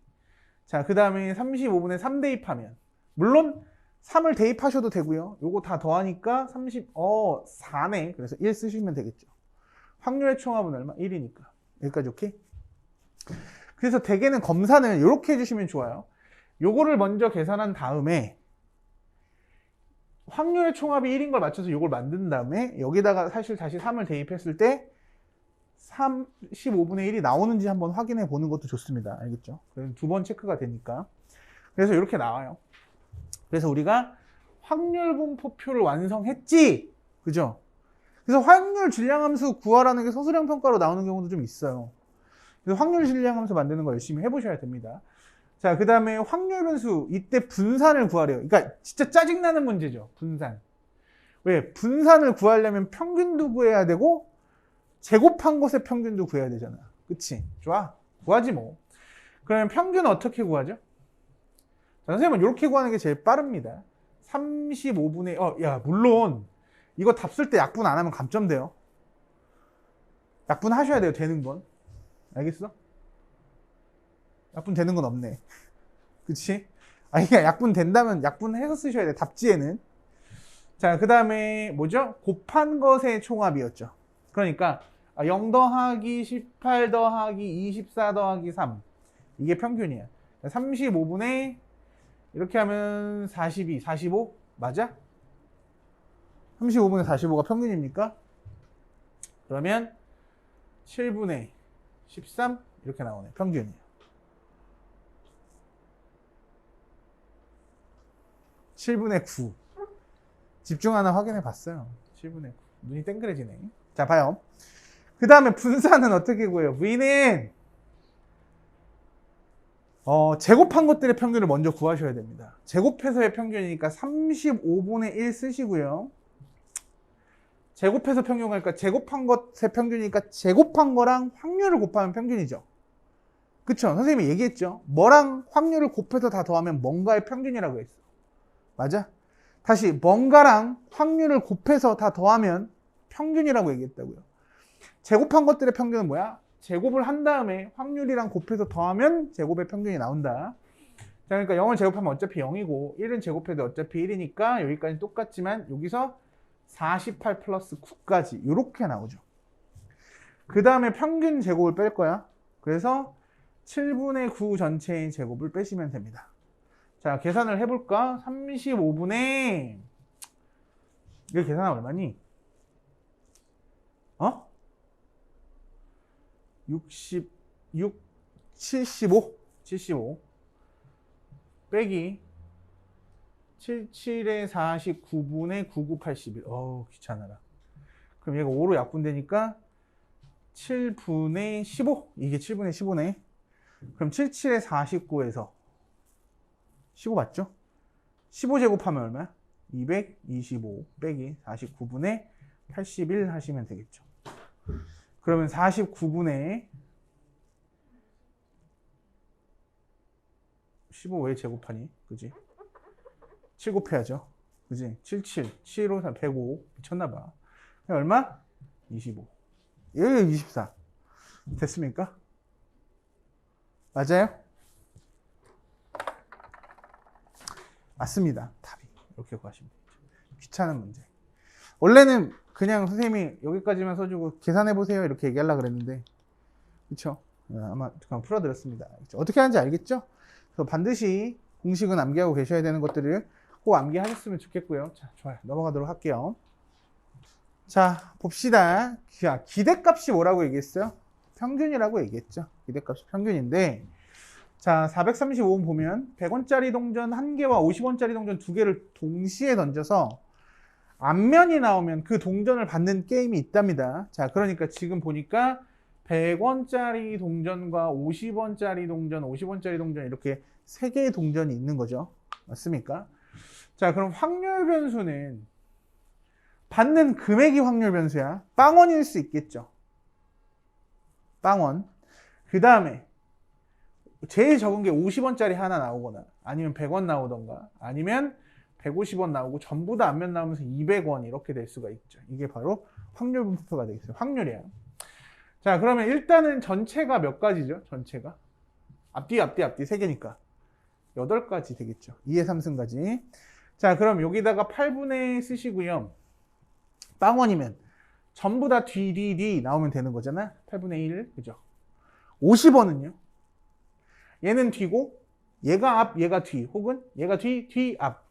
Speaker 1: 자, 그 다음에 35분의 3 대입하면 물론 3을 대입하셔도 되고요. 요거 다 더하니까 4네. 그래서 1 쓰시면 되겠죠. 확률의 총합은 얼마? 1이니까. 여기까지 오케이? 그래서 대개는 검산을 이렇게 해주시면 좋아요. 요거를 먼저 계산한 다음에 확률의 총합이 1인 걸 맞춰서 요걸 만든 다음에 여기다가 사실 다시 3을 대입했을 때 35분의 1이 나오는지 한번 확인해 보는 것도 좋습니다. 알겠죠? 그래서 두 번 체크가 되니까. 그래서 이렇게 나와요. 그래서 우리가 확률 분포표를 완성했지? 그죠? 그래서 확률 질량함수 구하라는 게 소수량 평가로 나오는 경우도 좀 있어요. 그래서 확률 질량함수 만드는 거 열심히 해보셔야 됩니다. 자, 그 다음에 확률 분수, 이때 분산을 구하래요. 그러니까 진짜 짜증나는 문제죠. 분산. 왜? 분산을 구하려면 평균도 구해야 되고 제곱한 것의 평균도 구해야 되잖아. 그치? 좋아. 구하지 뭐. 그러면 평균은 어떻게 구하죠? 자, 선생님은 이렇게 구하는 게 제일 빠릅니다. 35분의, 야, 물론 이거 답 쓸 때 약분 안 하면 감점돼요. 약분 하셔야 돼요. 되는 건. 알겠어? 약분 되는 건 없네. 그치? 아니, 약분 된다면 약분해서 쓰셔야 돼. 답지에는. 자, 그 다음에 뭐죠? 곱한 것의 총합이었죠. 그러니까 0 더하기 18 더하기 24 더하기 3. 이게 평균이야. 35분의 이렇게 하면 42, 45? 맞아? 35분의 45가 평균입니까? 그러면 7분의 13 이렇게 나오네. 평균이에요. 7분의 9. 집중 하나 확인해 봤어요. 7분의 9. 눈이 땡그레지네. 자, 봐요. 그 다음에 분산은 어떻게 구해요? V는 제곱한 것들의 평균을 먼저 구하셔야 됩니다. 제곱해서의 평균이니까 35분의 1 쓰시고요. 제곱해서 평균 가니까 제곱한 것의 평균이니까 제곱한 거랑 확률을 곱하면 평균이죠. 그쵸? 선생님이 얘기했죠. 뭐랑 확률을 곱해서 다 더하면 뭔가의 평균이라고 했어. 맞아? 다시 뭔가랑 확률을 곱해서 다 더하면 평균이라고 얘기했다고요. 제곱한 것들의 평균은 뭐야? 제곱을 한 다음에 확률이랑 곱해서 더하면 제곱의 평균이 나온다. 자, 그러니까 0을 제곱하면 어차피 0이고 1은 제곱해도 어차피 1이니까 여기까지 똑같지만 여기서 48 플러스 9까지 이렇게 나오죠. 그 다음에 평균 제곱을 뺄 거야. 그래서 7분의 9 전체의 제곱을 빼시면 됩니다. 자, 계산을 해볼까? 35분의 이거 계산하면 얼마니? 66, 75 빼기 77에 49분의 9981. 귀찮아라. 그럼 얘가 5로 약분되니까 7분의 15. 이게 7분의 15네. 그럼 77에 49에서 15 맞죠? 15 제곱하면 얼마야? 225 빼기 49분의 81 하시면 되겠죠. 그러면 49분의 15 왜 제곱하니? 그지? 7 곱해야죠. 그지? 77, 7, 5, 3, 105. 미쳤나봐. 얼마? 25. 여기 24. 됐습니까? 맞아요? 맞습니다. 답이. 이렇게 구하시면 되죠. 귀찮은 문제. 원래는 그냥 선생님이 여기까지만 써주고 계산해보세요. 이렇게 얘기하려고 그랬는데. 그쵸? 아마 그냥 풀어드렸습니다. 어떻게 하는지 알겠죠? 그래서 반드시 공식은 암기하고 계셔야 되는 것들을 꼭 암기하셨으면 좋겠고요. 자, 좋아요. 넘어가도록 할게요. 자, 봅시다. 기대값이 뭐라고 얘기했어요? 평균이라고 얘기했죠. 기대값이 평균인데, 자, 435원 보면 100원짜리 동전 1개와 50원짜리 동전 2개를 동시에 던져서 앞면이 나오면 그 동전을 받는 게임이 있답니다. 자, 그러니까 지금 보니까 100원짜리 동전과 50원짜리 동전, 50원짜리 동전 이렇게 세 개의 동전이 있는 거죠. 맞습니까? 자, 그럼 확률 변수는 받는 금액이 확률 변수야. 빵원일 수 있겠죠. 빵원. 그 다음에 제일 적은 게 50원짜리 하나 나오거나 아니면 100원 나오던가 아니면 150원 나오고 전부 다 앞면 나오면서 200원 이렇게 될 수가 있죠. 이게 바로 확률 분포가 되겠어요. 확률이야. 자, 그러면 일단은 전체가 몇 가지죠? 전체가 앞뒤 세 개니까 8가지 되겠죠. 2의 3승까지. 자, 그럼 여기다가 8분의 쓰시고요. 빵원이면 전부 다 뒤 나오면 되는 거잖아. 8분의 1, 그죠? 50원은요? 얘는 뒤고 얘가 앞, 얘가 뒤, 혹은 얘가 뒤, 앞.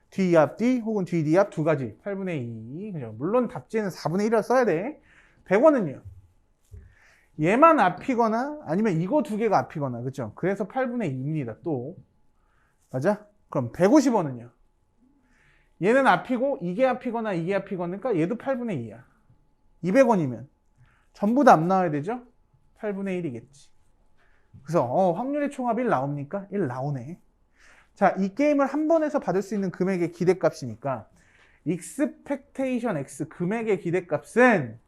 Speaker 1: 뒤, 앞, 뒤, 혹은 뒤, 앞 두 가지. 8분의 2, 그죠? 물론 답지에는 4분의 1이라 써야 돼. 100원은요? 얘만 앞이거나 아니면 이거 두 개가 앞이거나, 그죠? 그래서 8분의 2입니다, 또. 맞아? 그럼 150원은요? 얘는 앞이고 이게 앞이거나 이게 앞이거니까 얘도 8분의 2야. 200원이면 전부 다 앞 나와야 되죠? 8분의 1이겠지. 그래서 확률의 총합 1 나옵니까? 1 나오네. 자, 이 게임을 한 번 해서 받을 수 있는 금액의 기대값이니까 expectation x 금액의 기대값은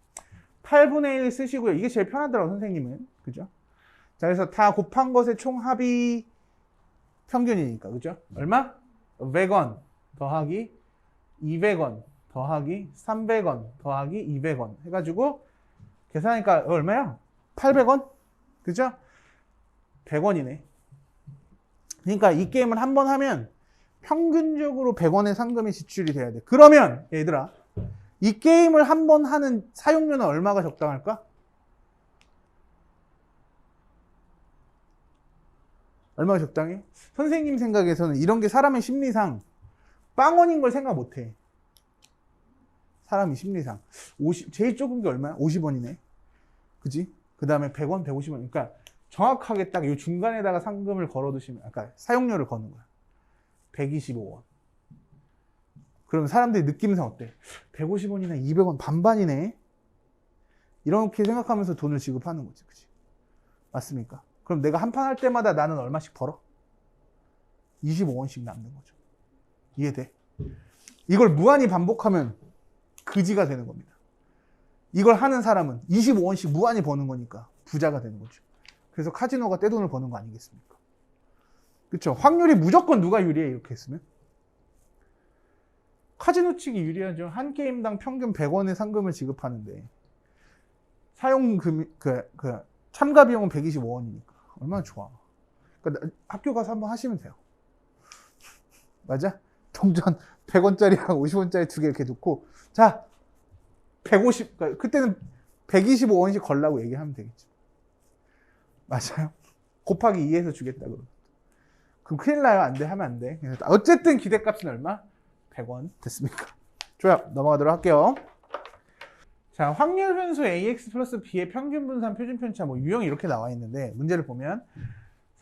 Speaker 1: 8분의 1 쓰시고요. 이게 제일 편하더라고, 선생님은. 그죠? 자, 그래서 다 곱한 것의 총합이 평균이니까, 그죠? 얼마? 100원 더하기 200원 더하기 300원 더하기 200원 해가지고 계산하니까 얼마야? 800원? 그죠? 100원이네. 그러니까 이 게임을 한 번 하면 평균적으로 100원의 상금이 지출이 돼야 돼. 그러면 얘들아, 이 게임을 한 번 하는 사용료는 얼마가 적당할까? 얼마가 적당해? 선생님 생각에서는 이런 게 사람의 심리상 빵원인 걸 생각 못해. 사람이 심리상. 제일 적은 게 얼마야? 50원이네. 그지? 그 다음에 100원, 150원. 그러니까 정확하게 딱 이 중간에다가 상금을 걸어두시면, 아까 사용료를 거는 거야. 125원. 그러면 사람들이 느낌상 어때? 150원이나 200원 반반이네. 이렇게 생각하면서 돈을 지급하는 거지. 그치? 맞습니까? 그럼 내가 한 판 할 때마다 나는 얼마씩 벌어? 25원씩 남는 거죠. 이해돼? 이걸 무한히 반복하면 그지가 되는 겁니다. 이걸 하는 사람은 25원씩 무한히 버는 거니까 부자가 되는 거죠. 그래서 카지노가 떼돈을 버는 거 아니겠습니까? 그렇죠? 확률이 무조건 누가 유리해, 이렇게 했으면? 카지노 측이 유리하죠. 한 게임당 평균 100원의 상금을 지급하는데 참가 비용은 125원이니까 얼마나 좋아. 그러니까 학교 가서 한번 하시면 돼요. 맞아? 동전 100원짜리랑 50원짜리 두 개 이렇게 놓고, 자, 150, 그때는 125원씩 걸라고 얘기하면 되겠죠. 맞아요? 곱하기 2해서 주겠다, 그럼. 그럼 큰일 나요. 안 돼. 하면 안 돼. 어쨌든 기대값은 얼마? 100원. 됐습니까? 좋아요. 넘어가도록 할게요. 자, 확률 변수 ax 플러스 b의 평균 분산 표준 편차, 뭐 유형이 이렇게 나와 있는데, 문제를 보면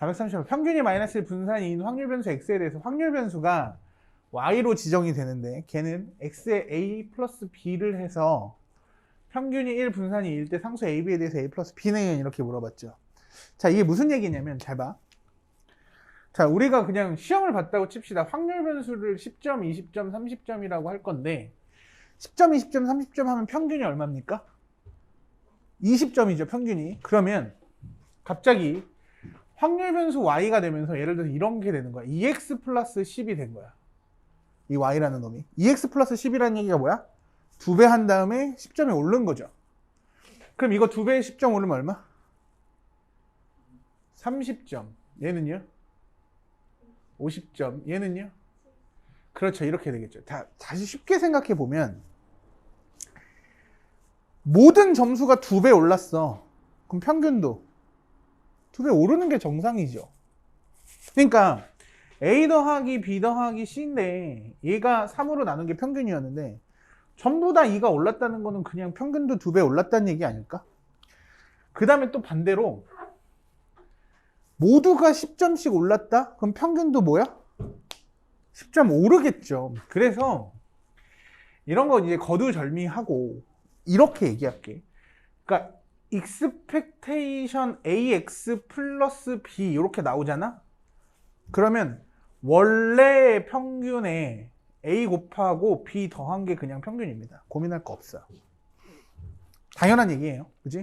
Speaker 1: 430번 평균이 마이너스 1 분산인 확률 변수 x에 대해서 확률 변수가 y로 지정이 되는데, 걔는 x에 a 플러스 b를 해서 평균이 1 분산이 1 때 상수 a, b에 대해서 a 플러스 b는 이렇게 물어봤죠. 자, 이게 무슨 얘기냐면, 잘 봐. 자, 우리가 그냥 시험을 봤다고 칩시다. 확률 변수를 10점, 20점, 30점이라고 할 건데 10점, 20점, 30점 하면 평균이 얼마입니까? 20점이죠, 평균이. 그러면 갑자기 확률 변수 y가 되면서 예를 들어서 이런 게 되는 거야. 2x 플러스 10이 된 거야. 이 y라는 놈이. 2x 플러스 10이라는 얘기가 뭐야? 2배 한 다음에 10점이 오른 거죠. 그럼 이거 2배에 10점 오르면 얼마? 30점. 얘는요? 50점. 얘는요? 그렇죠. 이렇게 되겠죠. 다시 쉽게 생각해 보면 모든 점수가 2배 올랐어. 그럼 평균도 2배 오르는 게 정상이죠. 그러니까 A 더하기 B 더하기 C인데 얘가 3으로 나눈 게 평균이었는데 전부 다 2가 올랐다는 거는 그냥 평균도 2배 올랐다는 얘기 아닐까? 그 다음에 또 반대로 모두가 10점씩 올랐다? 그럼 평균도 뭐야? 10점 오르겠죠. 그래서 이런 거 이제 거두절미하고 이렇게 얘기할게. 그러니까 expectation ax 플러스 b 이렇게 나오잖아. 그러면 원래 평균에 a 곱하고 b 더한 게 그냥 평균입니다. 고민할 거 없어요. 당연한 얘기예요. 그지?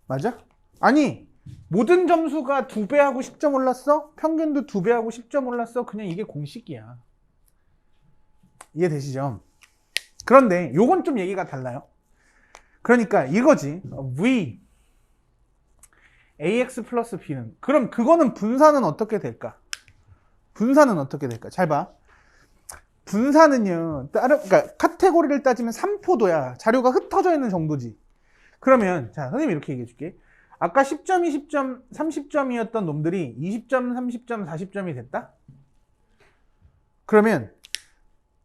Speaker 1: 맞아? 아니 모든 점수가 2배하고 10점 올랐어? 평균도 2배하고 10점 올랐어? 그냥 이게 공식이야. 이해되시죠? 그런데 요건 좀 얘기가 달라요. 그러니까 이거지. v ax 플러스 b는 그럼 그거는 분산은 어떻게 될까? 분산은 어떻게 될까? 잘 봐. 분산은요. 그러니까 카테고리를 따지면 3포도야. 자료가 흩어져 있는 정도지. 그러면 자, 선생님이 이렇게 얘기해 줄게. 아까 10점, 20점, 30점이었던 놈들이 20점, 30점, 40점이 됐다? 그러면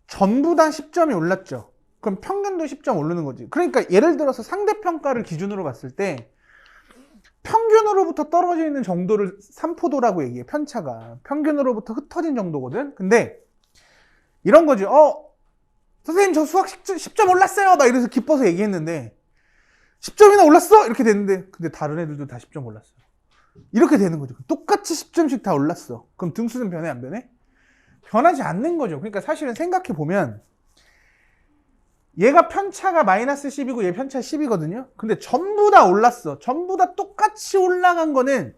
Speaker 1: 전부 다 10점이 올랐죠. 그럼 평균도 10점 오르는 거지. 그러니까 예를 들어서 상대평가를 기준으로 봤을 때 평균으로부터 떨어져 있는 정도를 3포도라고 얘기해. 편차가 평균으로부터 흩어진 정도거든. 근데 이런 거지. 선생님 저 수학 10점 올랐어요. 막 이래서 기뻐서 얘기했는데 10점이나 올랐어? 이렇게 됐는데 근데 다른 애들도 다 10점 올랐어. 이렇게 되는 거죠. 똑같이 10점씩 다 올랐어. 그럼 등수는 변해 안 변해? 변하지 않는 거죠. 그러니까 사실은 생각해 보면 얘가 편차가 마이너스 10이고 얘 편차 10이거든요. 근데 전부 다 올랐어. 전부 다 똑같이 올라간 거는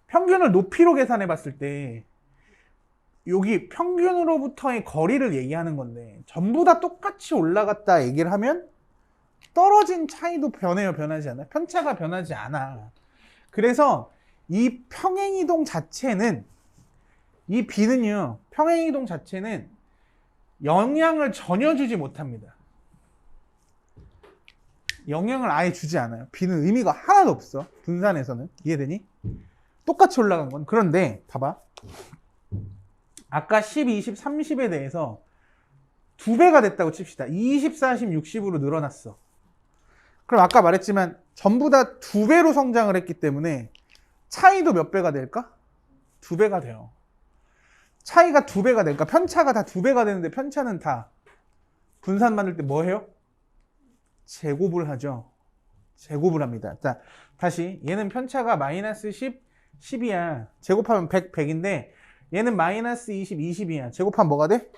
Speaker 1: 평균을 높이로 계산해 봤을 때 여기 평균으로부터의 거리를 얘기하는 건데 전부 다 똑같이 올라갔다 얘기를 하면 떨어진 차이도 변해요? 변하지 않아요? 편차가 변하지 않아. 그래서 이 평행이동 자체는 이 b는요. 평행이동 자체는 영향을 전혀 주지 못합니다. 영향을 아예 주지 않아요. b는 의미가 하나도 없어. 분산에서는. 이해되니? 똑같이 올라간 건. 그런데 봐봐. 아까 10, 20, 30에 대해서 2배가 됐다고 칩시다. 20, 40, 60으로 늘어났어. 그럼 아까 말했지만 전부 다 2배로 성장을 했기 때문에 차이도 몇 배가 될까? 2배가 돼요. 차이가 2배가 되니까 편차가 다 2배가 되는데 편차는 다 분산 만들 때 뭐 해요? 제곱을 하죠. 제곱을 합니다. 자, 다시 얘는 편차가 마이너스 10, 10이야. 제곱하면 100, 100인데 얘는 마이너스 20, 20이야. 제곱하면 뭐가 돼?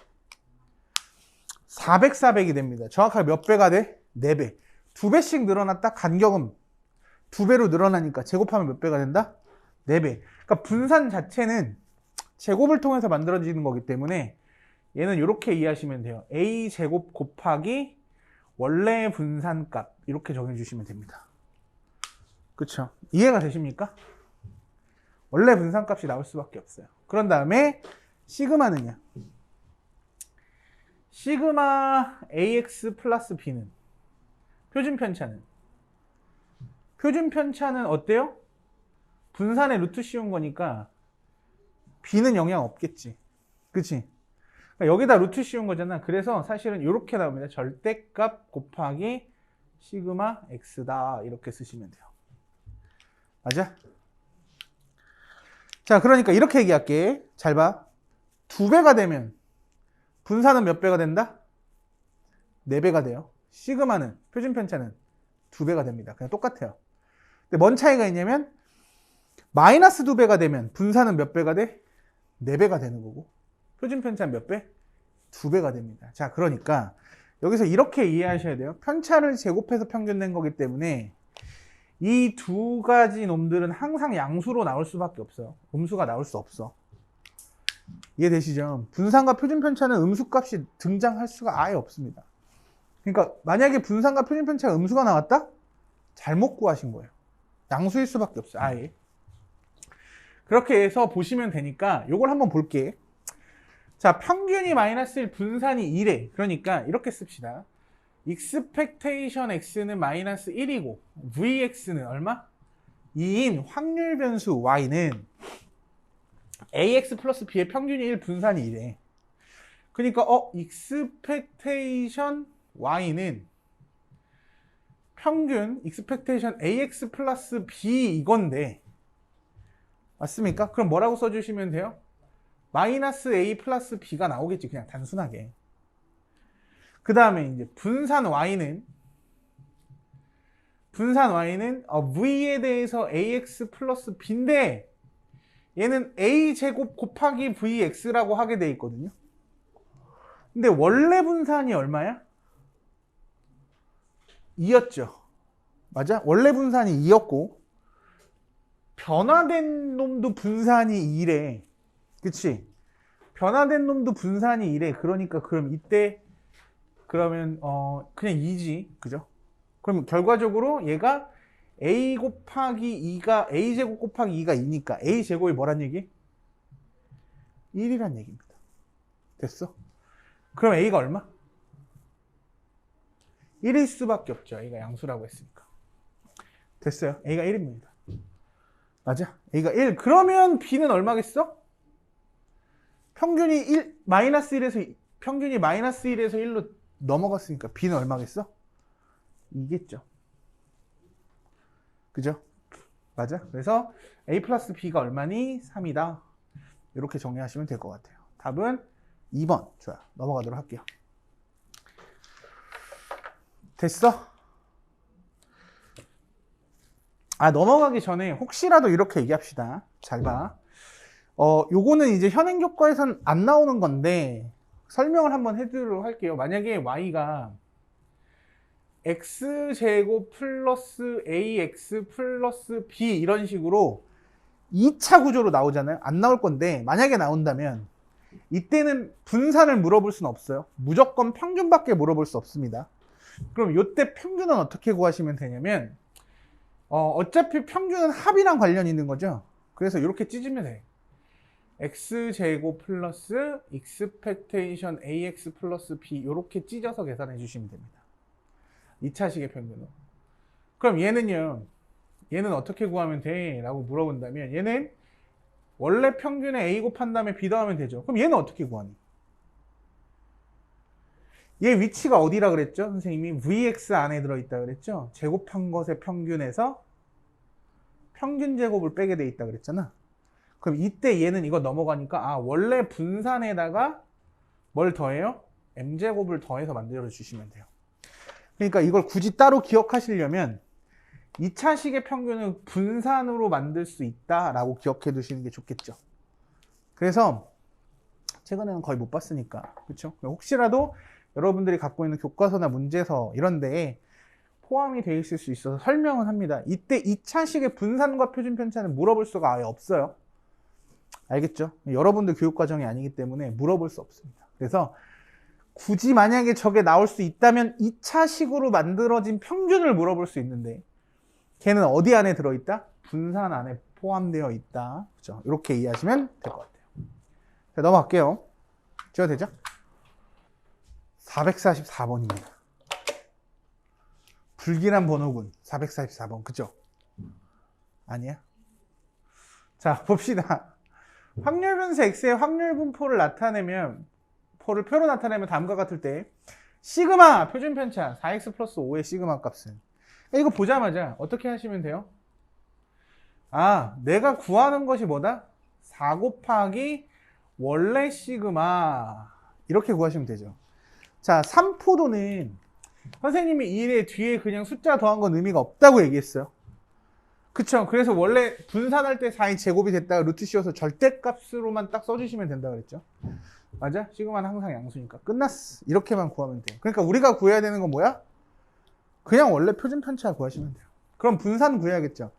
Speaker 1: 400, 400이 됩니다. 정확하게 몇 배가 돼? 4배. 2배씩 늘어났다? 간격은 2배로 늘어나니까 제곱하면 몇 배가 된다? 4배. 그러니까 분산 자체는 제곱을 통해서 만들어지는 거기 때문에 얘는 이렇게 이해하시면 돼요. a 제곱 곱하기 원래 분산값 이렇게 정해주시면 됩니다. 그쵸? 이해가 되십니까? 원래 분산값이 나올 수밖에 없어요. 그런 다음에 시그마는요. 시그마 ax 플러스 b는 표준 편차는 어때요? 분산의 루트 씌운 거니까 b는 영향 없겠지. 그치? 그러니까 여기다 루트 씌운 거잖아. 그래서 사실은 이렇게 나옵니다. 절대값 곱하기 시그마 x다. 이렇게 쓰시면 돼요. 맞아? 자, 그러니까 이렇게 얘기할게. 잘 봐. 2배가 되면 분산은 몇 배가 된다? 4배가 돼요. 시그마는, 표준 편차는 2배가 됩니다. 그냥 똑같아요. 근데 뭔 차이가 있냐면 마이너스 2배가 되면 분산은 몇 배가 돼? 4배가 되는 거고 표준 편차는 몇 배? 2배가 됩니다. 자, 그러니까 여기서 이렇게 이해하셔야 돼요. 편차를 제곱해서 평균 낸 거기 때문에 이 두 가지 놈들은 항상 양수로 나올 수밖에 없어요. 음수가 나올 수 없어. 이해되시죠? 분산과 표준 편차는 음수값이 등장할 수가 아예 없습니다. 그러니까 만약에 분산과 표준 편차가 음수가 나왔다? 잘못 구하신 거예요. 양수일 수밖에 없어요. 아예. 그렇게 해서 보시면 되니까 이걸 한번 볼게. 자, 평균이 마이너스 1, 분산이 1에 그러니까 이렇게 씁시다. expectation x는 마이너스 1이고 vx는 얼마? 2인 확률 변수 y는 ax 플러스 b의 평균이 1, 분산이 1에 그러니까 expectation y는 평균 expectation ax 플러스 b 이건데 맞습니까? 그럼 뭐라고 써주시면 돼요? 마이너스 a 플러스 b가 나오겠지. 그냥 단순하게. 그 다음에 이제 분산 y는 분산 y는 v에 대해서 ax 플러스 b인데 얘는 a제곱 곱하기 vx라고 하게 돼 있거든요. 근데 원래 분산이 얼마야? 2였죠. 맞아? 원래 분산이 2였고 변화된 놈도 분산이 2래. 그치? 변화된 놈도 분산이 2래. 그러니까 그럼 이때 그러면 그냥 2지. 그죠? 그럼 결과적으로 얘가 a 곱하기 2가 a제곱 곱하기 2가 2니까 a제곱이 뭐란 얘기? 1이란 얘기입니다. 됐어? 그럼 a가 얼마? 1일 수밖에 없죠. a가 양수라고 했으니까. 됐어요. a가 1입니다. 맞아? a가 1. 그러면 b는 얼마겠어? 평균이 1, 마이너스 1에서 평균이 마이너스 1에서 1로 넘어갔으니까 b는 얼마겠어? 2겠죠. 그죠? 맞아? 그래서 a 플러스 b가 얼마니? 3이다. 이렇게 정리하시면 될 것 같아요. 답은 2번. 좋아요. 넘어가도록 할게요. 됐어? 넘어가기 전에 혹시라도 이렇게 얘기합시다. 잘 봐. 요거는 이제 현행 교과에선 안 나오는 건데 설명을 한번 해드리도록 할게요. 만약에 y가 x제곱 플러스 ax 플러스 b 이런 식으로 2차 구조로 나오잖아요. 안 나올 건데 만약에 나온다면 이때는 분산을 물어볼 수는 없어요. 무조건 평균밖에 물어볼 수 없습니다. 그럼 이때 평균은 어떻게 구하시면 되냐면 어차피 평균은 합이랑 관련이 있는 거죠. 그래서 이렇게 찢으면 돼. x제곱 플러스 expectation ax 플러스 b 이렇게 찢어서 계산해 주시면 됩니다. 2차식의 평균은. 그럼 얘는 어떻게 구하면 돼? 라고 물어본다면 얘는 원래 평균에 a 곱한 다음에 b 더하면 되죠. 그럼 얘는 어떻게 구하니? 얘 위치가 어디라 그랬죠? 선생님이 vx 안에 들어있다 그랬죠? 제곱한 것의 평균에서 평균 제곱을 빼게 돼 있다 그랬잖아. 그럼 이때 얘는 이거 넘어가니까 원래 분산에다가 뭘 더해요? m제곱을 더해서 만들어 주시면 돼요. 그러니까 이걸 굳이 따로 기억하시려면 2차식의 평균은 분산으로 만들 수 있다라고 기억해 두시는 게 좋겠죠. 그래서 최근에는 거의 못 봤으니까 그렇죠? 혹시라도 여러분들이 갖고 있는 교과서나 문제서 이런 데에 포함이 되어 있을 수 있어서 설명은 합니다. 이때 2차식의 분산과 표준 편차는 물어볼 수가 아예 없어요. 알겠죠? 여러분들 교육과정이 아니기 때문에 물어볼 수 없습니다. 그래서 굳이 만약에 저게 나올 수 있다면 2차식으로 만들어진 평균을 물어볼 수 있는데 걔는 어디 안에 들어있다? 분산 안에 포함되어 있다. 그렇죠? 이렇게 이해하시면 될 것 같아요. 자, 넘어갈게요. 지워도 되죠? 444번입니다. 불길한 번호군 444번 그죠? 아니야? 자 봅시다. 확률 분수 x의 확률 분포를 나타내면 표로 나타내면 다음과 같을 때 시그마 표준 편차 4x 플러스 5의 시그마 값은 이거 보자마자 어떻게 하시면 돼요? 내가 구하는 것이 뭐다? 4 곱하기 원래 시그마 이렇게 구하시면 되죠. 자 3포도는 선생님이 1에 뒤에 그냥 숫자 더한 건 의미가 없다고 얘기했어요. 그쵸? 그래서 원래 분산할 때 4의 제곱이 됐다가 루트 씌워서 절대값으로만 딱 써주시면 된다 그랬죠. 맞아? 시그마는 항상 양수니까 끝났어. 이렇게만 구하면 돼요. 그러니까 우리가 구해야 되는 건 뭐야? 그냥 원래 표준 편차 구하시면 돼요. 그럼 분산 구해야겠죠.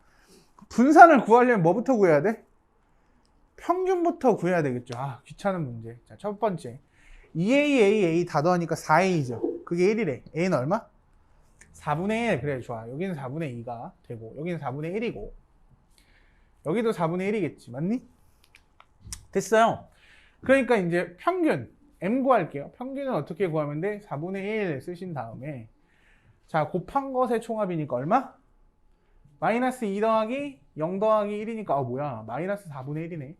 Speaker 1: 분산을 구하려면 뭐부터 구해야 돼? 평균부터 구해야 되겠죠. 귀찮은 문제. 자, 첫 번째 2a 다 더하니까 4a죠. 그게 1이래. a는 얼마? 4분의 1. 그래 좋아. 여기는 4분의 2가 되고 여기는 4분의 1이고 여기도 4분의 1이겠지. 맞니? 됐어요. 그러니까 이제 평균 m 구할게요. 평균은 어떻게 구하면 돼? 4분의 1 쓰신 다음에 자 곱한 것의 총합이니까 얼마? 마이너스 2 더하기 0 더하기 1이니까 뭐야 마이너스 4분의 1이네.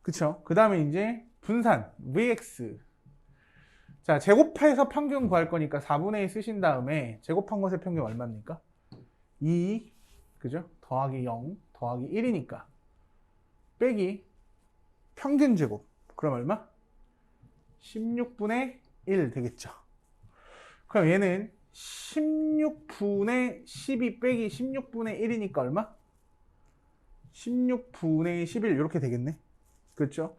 Speaker 1: 그쵸? 그 다음에 이제 분산 vx 자 제곱해서 평균 구할 거니까 4분의 1 쓰신 다음에 제곱한 것의 평균 얼마입니까? 2 그죠? 더하기 0 더하기 1이니까 빼기 평균 제곱 그럼 얼마? 16분의 1 되겠죠. 그럼 얘는 16분의 12 빼기 16분의 1이니까 얼마? 16분의 11 이렇게 되겠네. 그렇죠?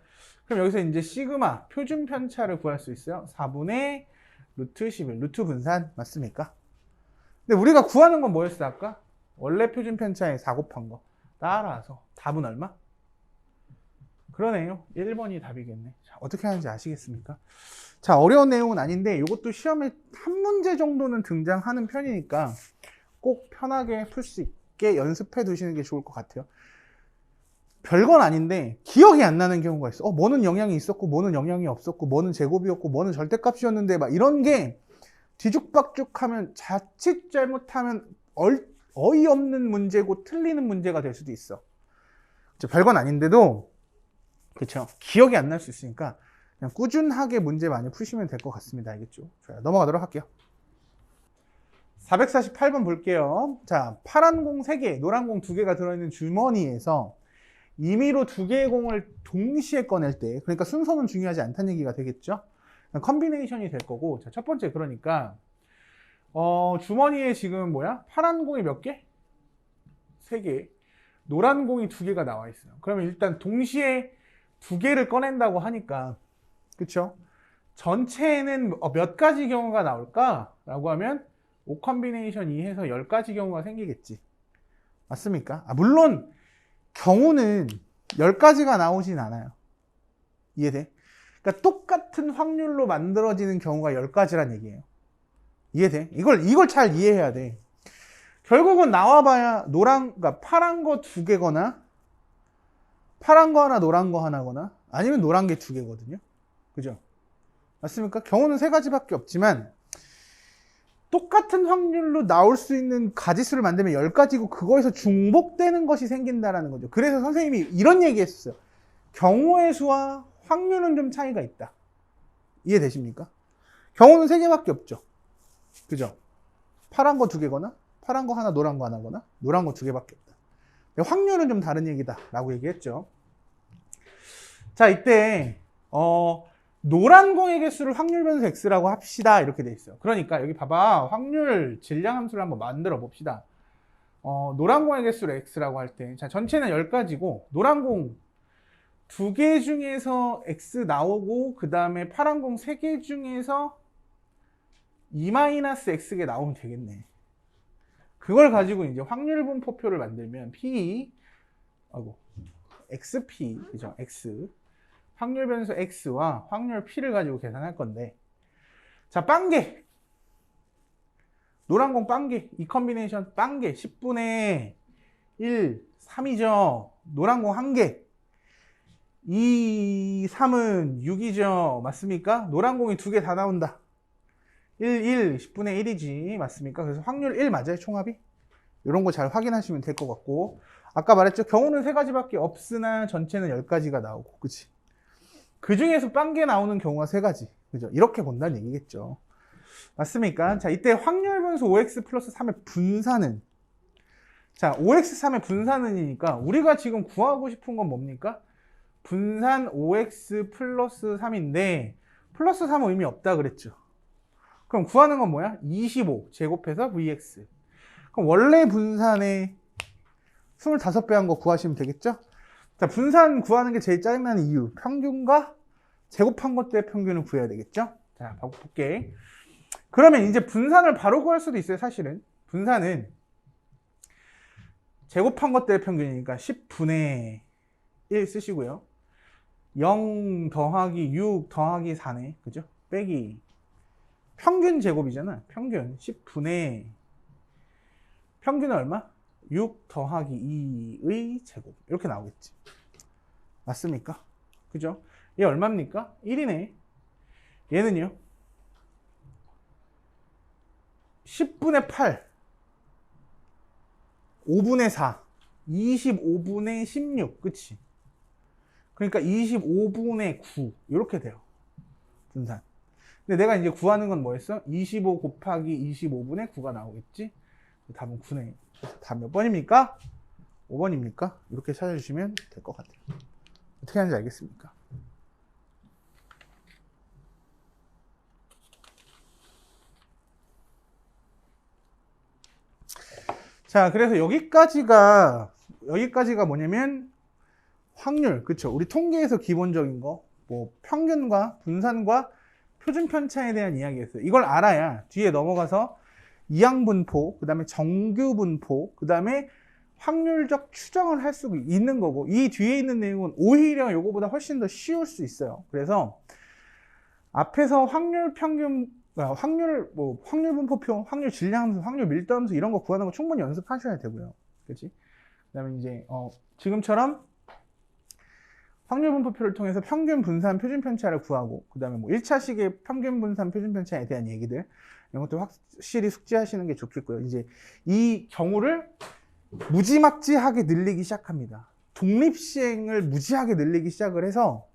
Speaker 1: 그럼 여기서 이제 시그마 표준 편차를 구할 수 있어요. 4분의 루트 11 루트 분산 맞습니까? 근데 우리가 구하는 건 뭐였어 아까? 원래 표준 편차에 4 곱한 거. 따라서 답은 얼마? 그러네요. 1번이 답이겠네. 자, 어떻게 하는지 아시겠습니까? 자, 어려운 내용은 아닌데 이것도 시험에 한 문제 정도는 등장하는 편이니까 꼭 편하게 풀 수 있게 연습해 두시는 게 좋을 것 같아요. 별건 아닌데 기억이 안 나는 경우가 있어. 뭐는 영향이 있었고 뭐는 영향이 없었고 뭐는 제곱이었고 뭐는 절대값이었는데 막 이런 게 뒤죽박죽하면 자칫 잘못하면 어이없는 문제고 틀리는 문제가 될 수도 있어. 별건 아닌데도 그렇죠. 기억이 안 날 수 있으니까 그냥 꾸준하게 문제 많이 푸시면 될 것 같습니다. 알겠죠? 자, 넘어가도록 할게요. 448번 볼게요. 자, 파란 공 3개, 노란 공 2개가 들어있는 주머니에서 임의로 2개의 공을 동시에 꺼낼 때, 그러니까 순서는 중요하지 않다는 얘기가 되겠죠? 컨비네이션이 될 거고, 자, 첫 번째 그러니까 주머니에 지금 뭐야? 파란 공이 몇 개? 3개. 노란 공이 2개가 나와 있어요. 그러면 일단 동시에 2개를 꺼낸다고 하니까, 그쵸? 전체에는 몇 가지 경우가 나올까? 라고 하면 5컨비네이션 2해서 10가지 경우가 생기겠지. 맞습니까? 물론 경우는 10가지가 나오진 않아요. 이해돼? 그러니까 똑같은 확률로 만들어지는 경우가 10가지란 얘기예요. 이해돼? 이걸 잘 이해해야 돼. 결국은 나와봐야 그러니까 파란 거 2개거나 파란 거 하나 노란 거 하나거나 아니면 노란 게 2개거든요. 그죠? 맞습니까? 경우는 3가지밖에 없지만 똑같은 확률로 나올 수 있는 가지수를 만들면 10가지고 그거에서 중복되는 것이 생긴다는 거죠. 그래서 선생님이 이런 얘기 했었어요. 경우의 수와 확률은 좀 차이가 있다. 이해되십니까? 경우는 3개밖에 없죠. 그죠? 파란 거 2개거나 파란 거 하나 노란 거 하나거나 노란 거 2개밖에 없다. 확률은 좀 다른 얘기다 라고 얘기했죠. 자, 이때 노란 공의 개수를 확률 변수 x라고 합시다. 이렇게 돼 있어요. 그러니까 여기 봐봐. 확률 질량 함수를 한번 만들어 봅시다. 노란 공의 개수를 x라고 할 때, 자, 전체는 10가지고 노란 공 2개 중에서 x 나오고 그 다음에 파란 공 3개 중에서 2-x개 나오면 되겠네. 그걸 가지고 이제 확률 분포표를 만들면 xp, 그죠? x 확률 변수 x와 확률 p를 가지고 계산할 건데, 자, 빵개 노란 공 빵개 이 컨비네이션 빵개 10분의 1 3이죠. 노란 공 1개 2 3은 6이죠. 맞습니까? 노란 공이 2개 다 나온다. 1 10분의 1이지. 맞습니까? 그래서 확률 1 맞아요. 총합이 이런 거 잘 확인하시면 될 것 같고, 아까 말했죠. 경우는 3가지밖에 없으나 전체는 10가지가 나오고, 그치? 그 중에서 빵개 나오는 경우가 3가지. 그죠? 이렇게 본다는 얘기겠죠. 맞습니까? 자, 이때 확률 변수 5x 플러스 3의 분산은, 자, 5x 3의 분산은이니까 우리가 지금 구하고 싶은 건 뭡니까? 분산 5x 플러스 3인데 플러스 3은 의미 없다 그랬죠. 그럼 구하는 건 뭐야? 25 제곱해서 vx. 그럼 원래 분산의 25배 한 거 구하시면 되겠죠? 자, 분산 구하는 게 제일 짜증나는 이유. 평균과 제곱한 것들의 평균을 구해야 되겠죠? 자, 볼게. 그러면 이제 분산을 바로 구할 수도 있어요, 사실은. 분산은 제곱한 것들의 평균이니까 10분의 1 쓰시고요. 0 더하기 6 더하기 4네. 그죠? 빼기 평균 제곱이잖아. 평균 10분의 평균은 얼마? 6 더하기 2의 제곱. 이렇게 나오겠지. 맞습니까? 그죠? 얘 얼마입니까? 1이네. 얘는요? 10분의 8 5분의 4 25분의 16. 그치? 그러니까 25분의 9 이렇게 돼요. 분산. 근데 내가 이제 구하는 건 뭐였어? 25 곱하기 25분의 9가 나오겠지? 답은 9네. 답 몇 번입니까? 5번입니까? 이렇게 찾아주시면 될 것 같아요. 어떻게 하는지 알겠습니까? 자, 그래서 여기까지가 뭐냐면 확률, 그쵸? 우리 통계에서 기본적인 거, 뭐 평균과 분산과 표준 편차에 대한 이야기였어요. 이걸 알아야 뒤에 넘어가서 이항분포, 그 다음에 정규분포, 그 다음에 확률적 추정을 할 수 있는 거고, 이 뒤에 있는 내용은 오히려 이거보다 훨씬 더 쉬울 수 있어요. 그래서 앞에서 확률 평균, 확률 분포표, 확률 질량함수, 확률 밀도함수 이런 거 구하는 거 충분히 연습하셔야 되고요. 그렇지? 그다음에 이제 지금처럼 확률 분포표를 통해서 평균 분산 표준 편차를 구하고, 그다음에 뭐 1차식의 평균 분산 표준 편차에 대한 얘기들 이런 것도 확실히 숙지하시는 게 좋겠고요. 이제 이 경우를 무지막지하게 늘리기 시작합니다. 독립시행을 무지하게 늘리기 시작을 해서,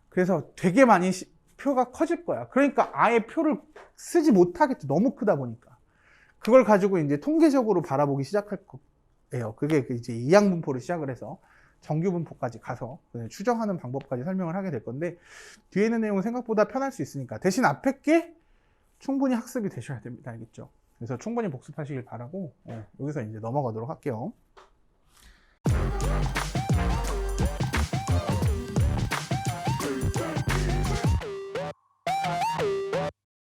Speaker 1: 그래서 되게 많이 표가 커질 거야. 그러니까 아예 표를 쓰지 못하겠죠. 너무 크다 보니까. 그걸 가지고 이제 통계적으로 바라보기 시작할 거예요. 그게 이제 이항분포를 시작을 해서 정규분포까지 가서 추정하는 방법까지 설명을 하게 될 건데, 뒤에 있는 내용은 생각보다 편할 수 있으니까 대신 앞에 게 충분히 학습이 되셔야 됩니다. 알겠죠? 그래서 충분히 복습하시길 바라고 여기서 이제 넘어가도록 할게요.